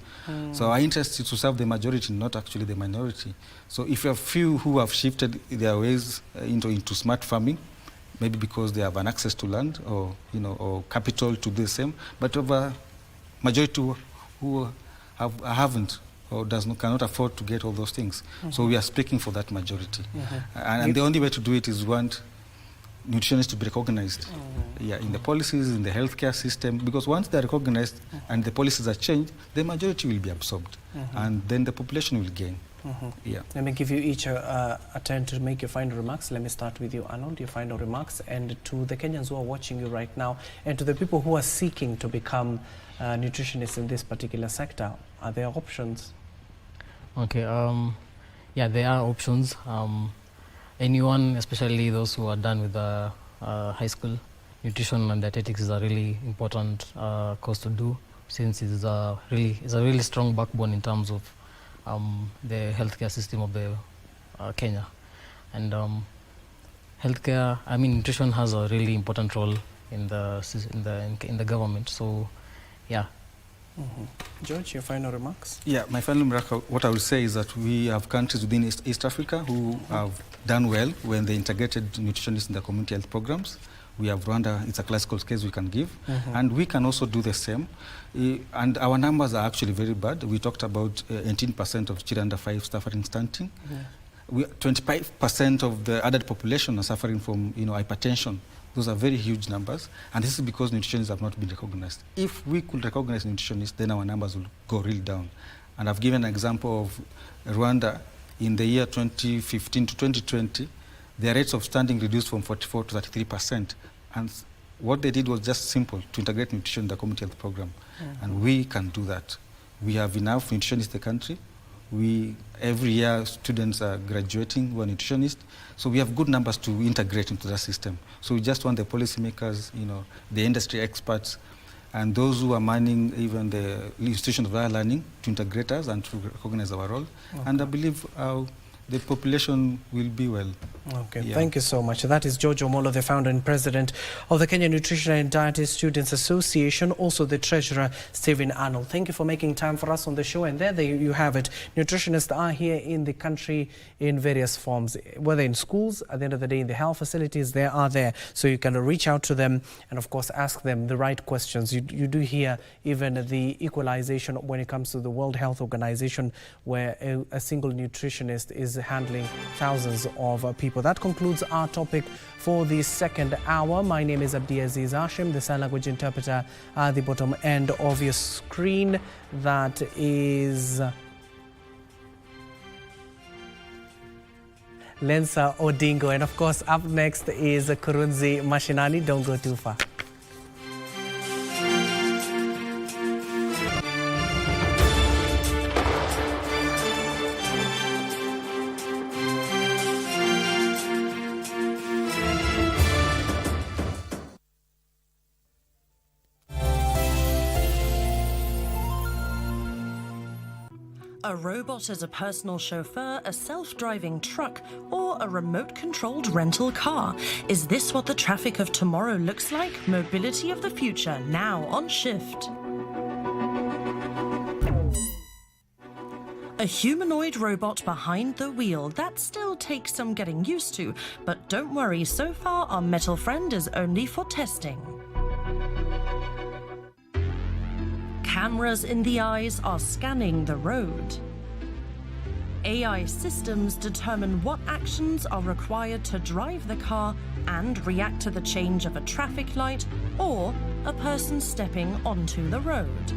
So our interest is to serve the majority, not actually the minority. So if you have few who have shifted their ways into smart farming, maybe because they have an access to land or or capital to do the same, but over majority who haven't or cannot afford to get all those things. So we are speaking for that majority. And the only way to do it is want nutritionists to be recognized in the policies, in the healthcare system, because once they're recognized and the policies are changed, the majority will be absorbed and then the population will gain. Yeah. Let me give you each a turn to make your final remarks. Let me start with you, Arnold, your final remarks, and to the Kenyans who are watching you right now, and to the people who are seeking to become nutritionists in this particular sector. Are there options? Okay, yeah, there are options. Anyone, especially those who are done with high school, nutrition and dietetics is a really important course to do, since it's a really strong backbone in terms of the healthcare system of the Kenya. And healthcare, nutrition has a really important role in the government. So, yeah. George, your final remarks? Yeah, my final remark, what I would say is that we have countries within East Africa who have done well when they integrated nutritionists in the community health programs. We have Rwanda, it's a classical case we can give, and we can also do the same. And our numbers are actually very bad. We talked about 18% of children under 5 suffering stunting. 25% of the adult population are suffering from hypertension. Those are very huge numbers, and this is because nutritionists have not been recognized. If we could recognize nutritionists, then our numbers will go real down. And I've given an example of Rwanda. In the year 2015 to 2020, their rates of stunting reduced from 44 to 33%. And what they did was just simple, to integrate nutrition in the community health program. And we can do that. We have enough nutritionists in the country. Every year, students are graduating who are nutritionists. So we have good numbers to integrate into that system. So we just want the policymakers, the industry experts, and those who are manning even the institutions of higher learning to integrate us and to recognize our role. And I believe the population will be well. Okay, thank you so much. That is George Omolo, the founder and president of the Kenya Nutrition and Dietetics Students Association, also the treasurer, Stephen Arnold. Thank you for making time for us on the show. And there you have it. Nutritionists are here in the country in various forms, whether in schools, at the end of the day, in the health facilities, they are there. So you can reach out to them and, of course, ask them the right questions. You do hear even the equalization when it comes to the World Health Organization, where a single nutritionist is handling thousands of people. That concludes our topic for the second hour. My name is Abdiaziz Hashim, the sign language interpreter at the bottom end of your screen. That is Lensa Odingo. And of course, up next is Kurunzi Mashinani. Don't go too far. A robot as a personal chauffeur, a self-driving truck, or a remote-controlled rental car? Is this what the traffic of tomorrow looks like? Mobility of the future, now on Shift. A humanoid robot behind the wheel. That still takes some getting used to, but don't worry, so far our metal friend is only for testing. Cameras in the eyes are scanning the road. AI systems determine what actions are required to drive the car and react to the change of a traffic light or a person stepping onto the road.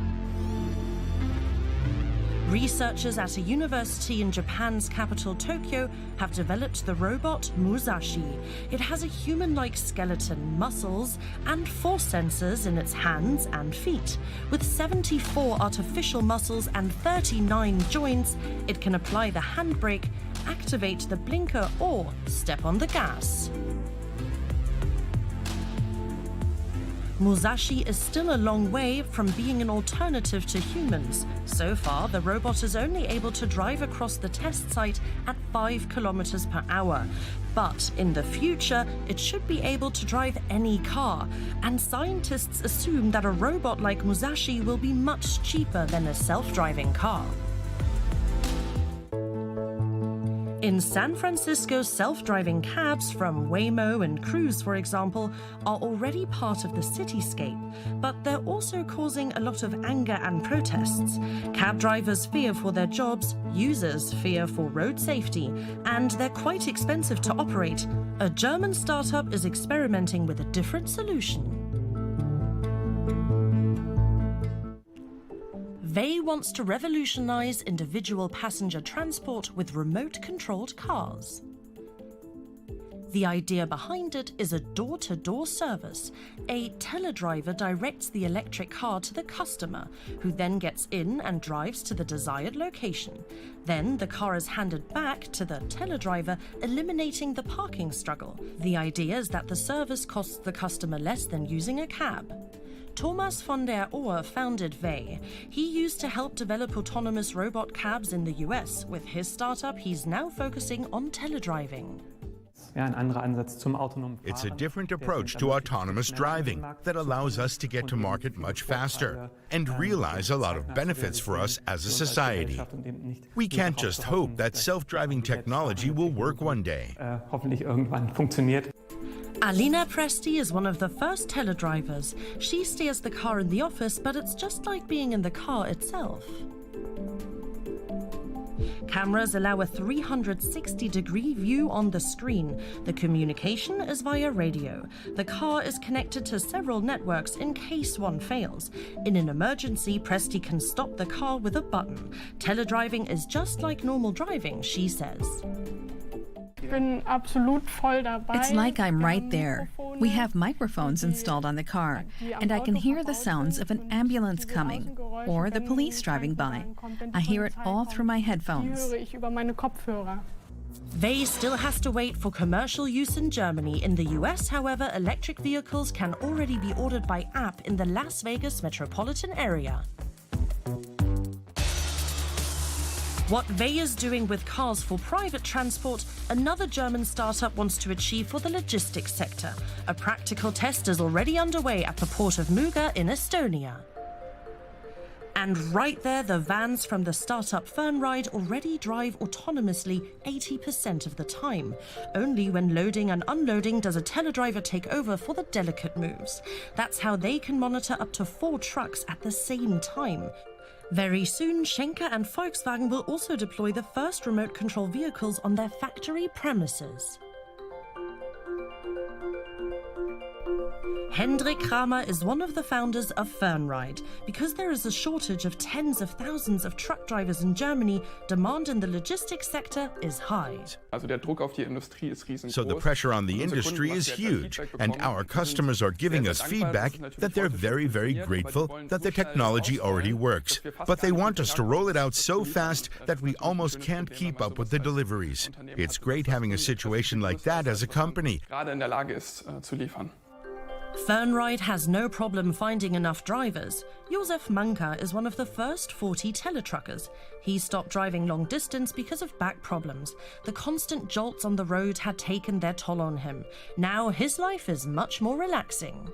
Researchers at a university in Japan's capital, Tokyo, have developed the robot Musashi. It has a human-like skeleton, muscles, and force sensors in its hands and feet. With 74 artificial muscles and 39 joints, it can apply the handbrake, activate the blinker, or step on the gas. Musashi is still a long way from being an alternative to humans. So far, the robot is only able to drive across the test site at 5 kilometers per hour. But in the future, it should be able to drive any car. And scientists assume that a robot like Musashi will be much cheaper than a self-driving car. In San Francisco, self-driving cabs from Waymo and Cruise, for example, are already part of the cityscape, but they're also causing a lot of anger and protests. Cab drivers fear for their jobs, users fear for road safety, and they're quite expensive to operate. A German startup is experimenting with a different solution. Vey wants to revolutionize individual passenger transport with remote-controlled cars. The idea behind it is a door-to-door service. A teledriver directs the electric car to the customer, who then gets in and drives to the desired location. Then the car is handed back to the teledriver, eliminating the parking struggle. The idea is that the service costs the customer less than using a cab. Thomas von der Ohr founded Vey. He used to help develop autonomous robot cabs in the US. With his startup, he's now focusing on teledriving. It's a different approach to autonomous driving that allows us to get to market much faster and realize a lot of benefits for us as a society. We can't just hope that self-driving technology will work one day. Alina Presti is one of the first teledrivers. She steers the car in the office, but it's just like being in the car itself. Cameras allow a 360-degree view on the screen. The communication is via radio. The car is connected to several networks in case one fails. In an emergency, Presti can stop the car with a button. Teledriving is just like normal driving, she says. It's like I'm right there. We have microphones installed on the car, and I can hear the sounds of an ambulance coming or the police driving by. I hear it all through my headphones. Vey still has to wait for commercial use in Germany. In the US, however, electric vehicles can already be ordered by app in the Las Vegas metropolitan area. What Vey is doing with cars for private transport, another German startup wants to achieve for the logistics sector. A practical test is already underway at the port of Muuga in Estonia. And right there, the vans from the startup Fernride already drive autonomously 80% of the time. Only when loading and unloading does a teledriver take over for the delicate moves. That's how they can monitor up to 4 trucks at the same time. Very soon, Schenker and Volkswagen will also deploy the first remote control vehicles on their factory premises. Hendrik Kramer is one of the founders of Fernride. Because there is a shortage of tens of thousands of truck drivers in Germany, demand in the logistics sector is high. So the pressure on the industry is huge, and our customers are giving us feedback that they're very, very grateful that the technology already works. But they want us to roll it out so fast that we almost can't keep up with the deliveries. It's great having a situation like that as a company. Fernride has no problem finding enough drivers. Josef Manka is one of the first 40 teletruckers. He stopped driving long distance because of back problems. The constant jolts on the road had taken their toll on him. Now his life is much more relaxing.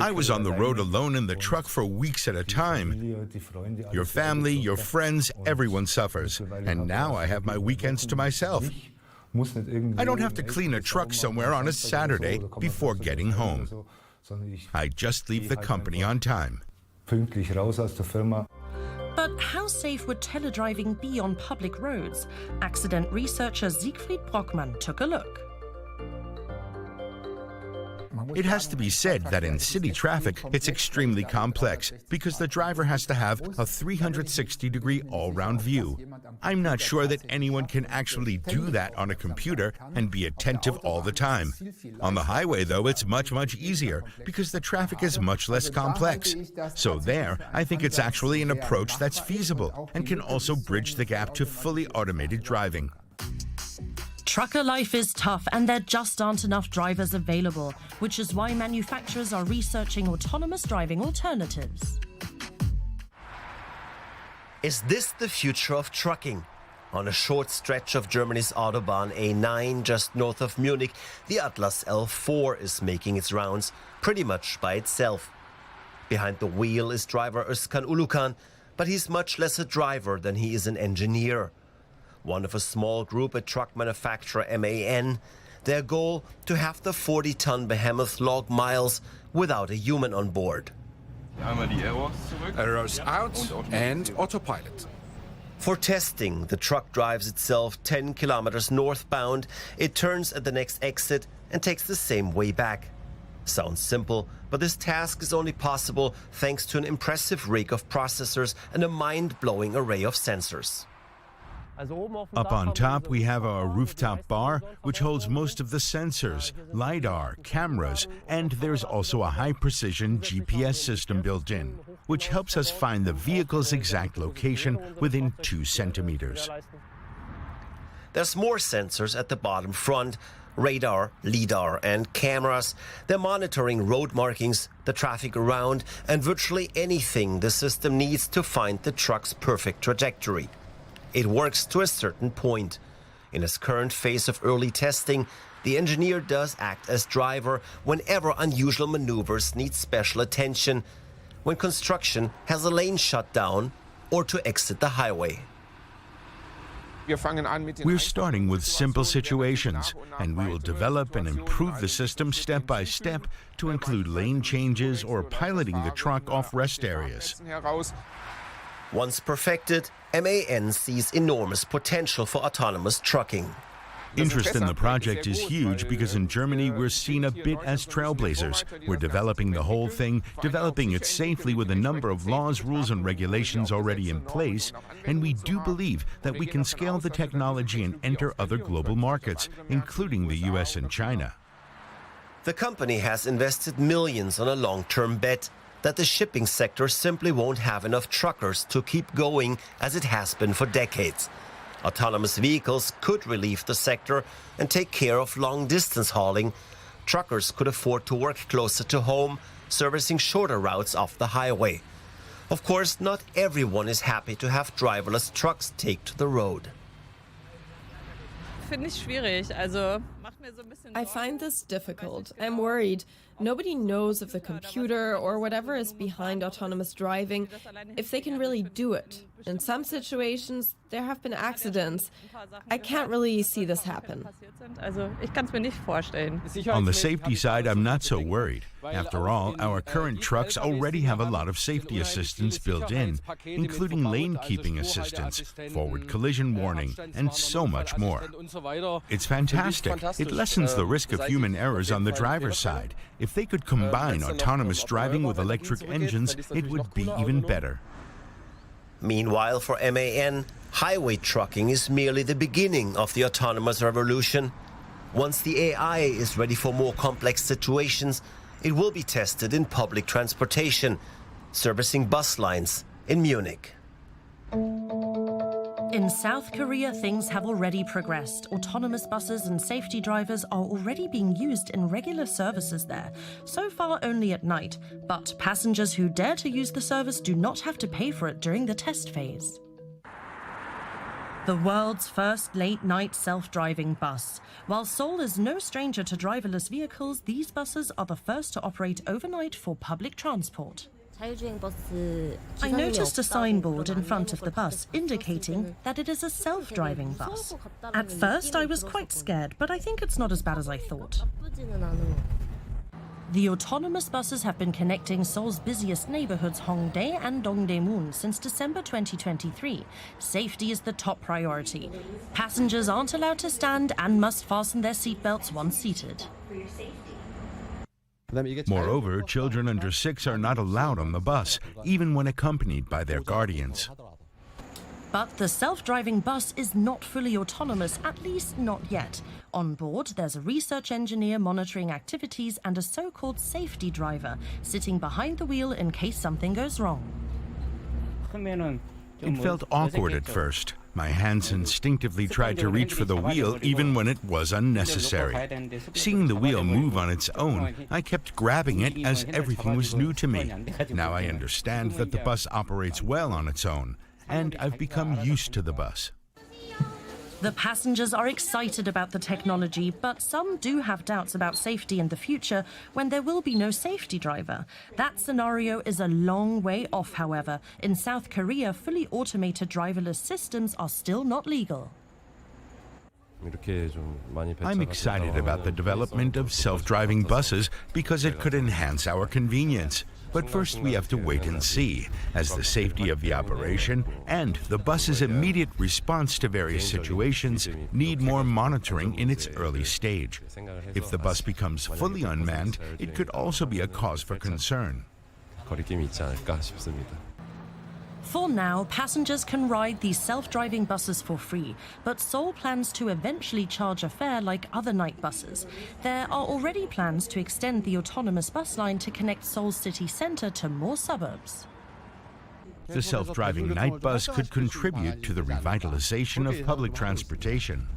I was on the road alone in the truck for weeks at a time. Your family, your friends, everyone suffers. And now I have my weekends to myself. I don't have to clean a truck somewhere on a Saturday before getting home. I just leave the company on time. But how safe would teledriving be on public roads? Accident researcher Siegfried Brockmann took a look. It has to be said that in city traffic, it's extremely complex because the driver has to have a 360-degree all-round view. I'm not sure that anyone can actually do that on a computer and be attentive all the time. On the highway, though, it's much, much easier because the traffic is much less complex. So there, I think it's actually an approach that's feasible and can also bridge the gap to fully automated driving. Trucker life is tough and there just aren't enough drivers available, which is why manufacturers are researching autonomous driving alternatives. Is this the future of trucking? On a short stretch of Germany's Autobahn A9 just north of Munich, the Atlas L4 is making its rounds pretty much by itself. Behind the wheel is driver Özkan Ulukan, but he's much less a driver than he is an engineer. One of a small group at truck manufacturer MAN. Their goal, to have the 40-ton behemoth log miles without a human on board. Errors out and autopilot. For testing, the truck drives itself 10 kilometers northbound. It turns at the next exit and takes the same way back. Sounds simple, but this task is only possible thanks to an impressive rig of processors and a mind-blowing array of sensors. Up on top, we have our rooftop bar, which holds most of the sensors, LiDAR, cameras, and there's also a high-precision GPS system built in, which helps us find the vehicle's exact location within 2 centimeters. There's more sensors at the bottom front, radar, LiDAR, and cameras. They're monitoring road markings, the traffic around, and virtually anything the system needs to find the truck's perfect trajectory. It works to a certain point. In its current phase of early testing, the engineer does act as driver whenever unusual maneuvers need special attention, when construction has a lane shut down, or to exit the highway. We're starting with simple situations, and we will develop and improve the system step by step to include lane changes or piloting the truck off rest areas. Once perfected, MAN sees enormous potential for autonomous trucking. Interest in the project is huge because in Germany we're seen a bit as trailblazers. We're developing the whole thing, developing it safely with a number of laws, rules and regulations already in place, and we do believe that we can scale the technology and enter other global markets, including the US and China. The company has invested millions on a long-term bet that the shipping sector simply won't have enough truckers to keep going as it has been for decades. Autonomous vehicles could relieve the sector and take care of long-distance hauling. Truckers could afford to work closer to home, servicing shorter routes off the highway. Of course, not everyone is happy to have driverless trucks take to the road. I find this difficult. I'm worried. Nobody knows if the computer or whatever is behind autonomous driving, if they can really do it. In some situations, there have been accidents. I can't really see this happen. On the safety side, I'm not so worried. After all, our current trucks already have a lot of safety assistance built in, including lane keeping assistance, forward collision warning, and so much more. It's fantastic. It lessens the risk of human errors on the driver's side. If they could combine autonomous driving with electric engines, it would be even better. Meanwhile, for MAN, highway trucking is merely the beginning of the autonomous revolution. Once the AI is ready for more complex situations, it will be tested in public transportation, servicing bus lines in Munich. In South Korea, things have already progressed. Autonomous buses and safety drivers are already being used in regular services there, so far only at night. But passengers who dare to use the service do not have to pay for it during the test phase. The world's first late-night self-driving bus. While Seoul is no stranger to driverless vehicles, these buses are the first to operate overnight for public transport. I noticed a signboard in front of the bus indicating that it is a self-driving bus. At first, I was quite scared, but I think it's not as bad as I thought. The autonomous buses have been connecting Seoul's busiest neighborhoods Hongdae and Dongdaemun since December 2023. Safety is the top priority. Passengers aren't allowed to stand and must fasten their seatbelts once seated. Moreover, children under 6 are not allowed on the bus, even when accompanied by their guardians. But the self-driving bus is not fully autonomous, at least not yet. On board, there's a research engineer monitoring activities and a so-called safety driver sitting behind the wheel in case something goes wrong. It felt awkward at first. My hands instinctively tried to reach for the wheel even when it was unnecessary. Seeing the wheel move on its own, I kept grabbing it as everything was new to me. Now I understand that the bus operates well on its own, and I've become used to the bus. The passengers are excited about the technology, but some do have doubts about safety in the future when there will be no safety driver. That scenario is a long way off, however. In South Korea, fully automated driverless systems are still not legal. I'm excited about the development of self-driving buses because it could enhance our convenience. But first we have to wait and see, as the safety of the operation and the bus's immediate response to various situations need more monitoring in its early stage. If the bus becomes fully unmanned, it could also be a cause for concern. For now, passengers can ride these self-driving buses for free, but Seoul plans to eventually charge a fare like other night buses. There are already plans to extend the autonomous bus line to connect Seoul's city centre to more suburbs. The self-driving night bus could contribute to the revitalization of public transportation.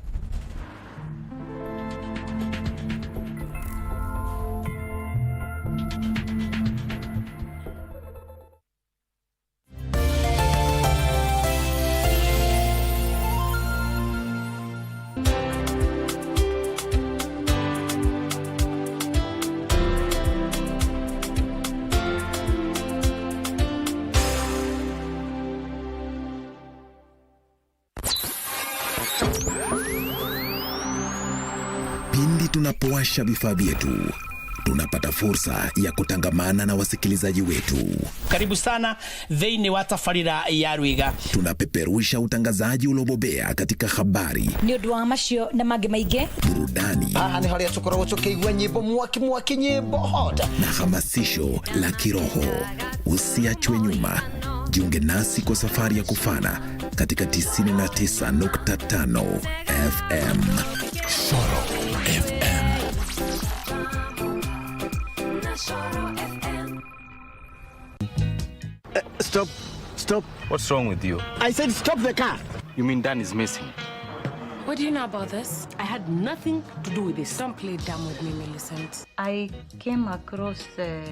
Pindi tunapowasha vifaa vyetu, tunapata fursa ya kutangamana na wasikilizaji wetu. Karibu sana thĩinĩ wa tabarĩra ya Rwiga. Tunapeperusha utangazaji uliobobea katika habari, nĩ ũndũ wa macio na mangĩ maingĩ, burudani, nĩ harĩa tũkoragwo tũkĩigua nyĩmbo mwaki nyĩmbo hot, na hamasisho la kiroho. Usiachwe nyuma. Jiunge nasi kwa safari ya kufana katika 99.5 FM. Shoro FM. Stop. What's wrong with you? I said stop the car. You mean Dan is missing? What do you know about this? I had nothing to do with this. Don't play dumb with me, Millicent. I came across a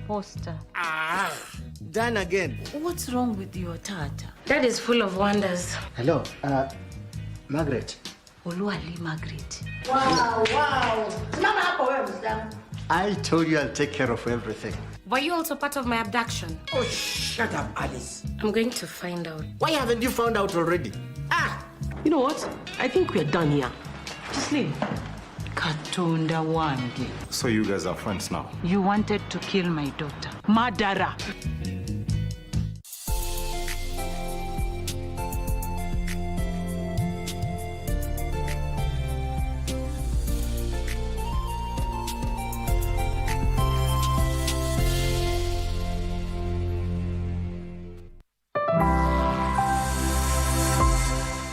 poster. Dan again. What's wrong with your tata? That is full of wonders. Hello, Margaret. Oluwali Margaret. Wow. I told you I'll take care of everything. Were you also part of my abduction? Oh, shut up, Alice. I'm going to find out. Why haven't you found out already? You know what? I think we're done here. Just leave. Katunda Wandi. So you guys are friends now? You wanted to kill my daughter. Murderer.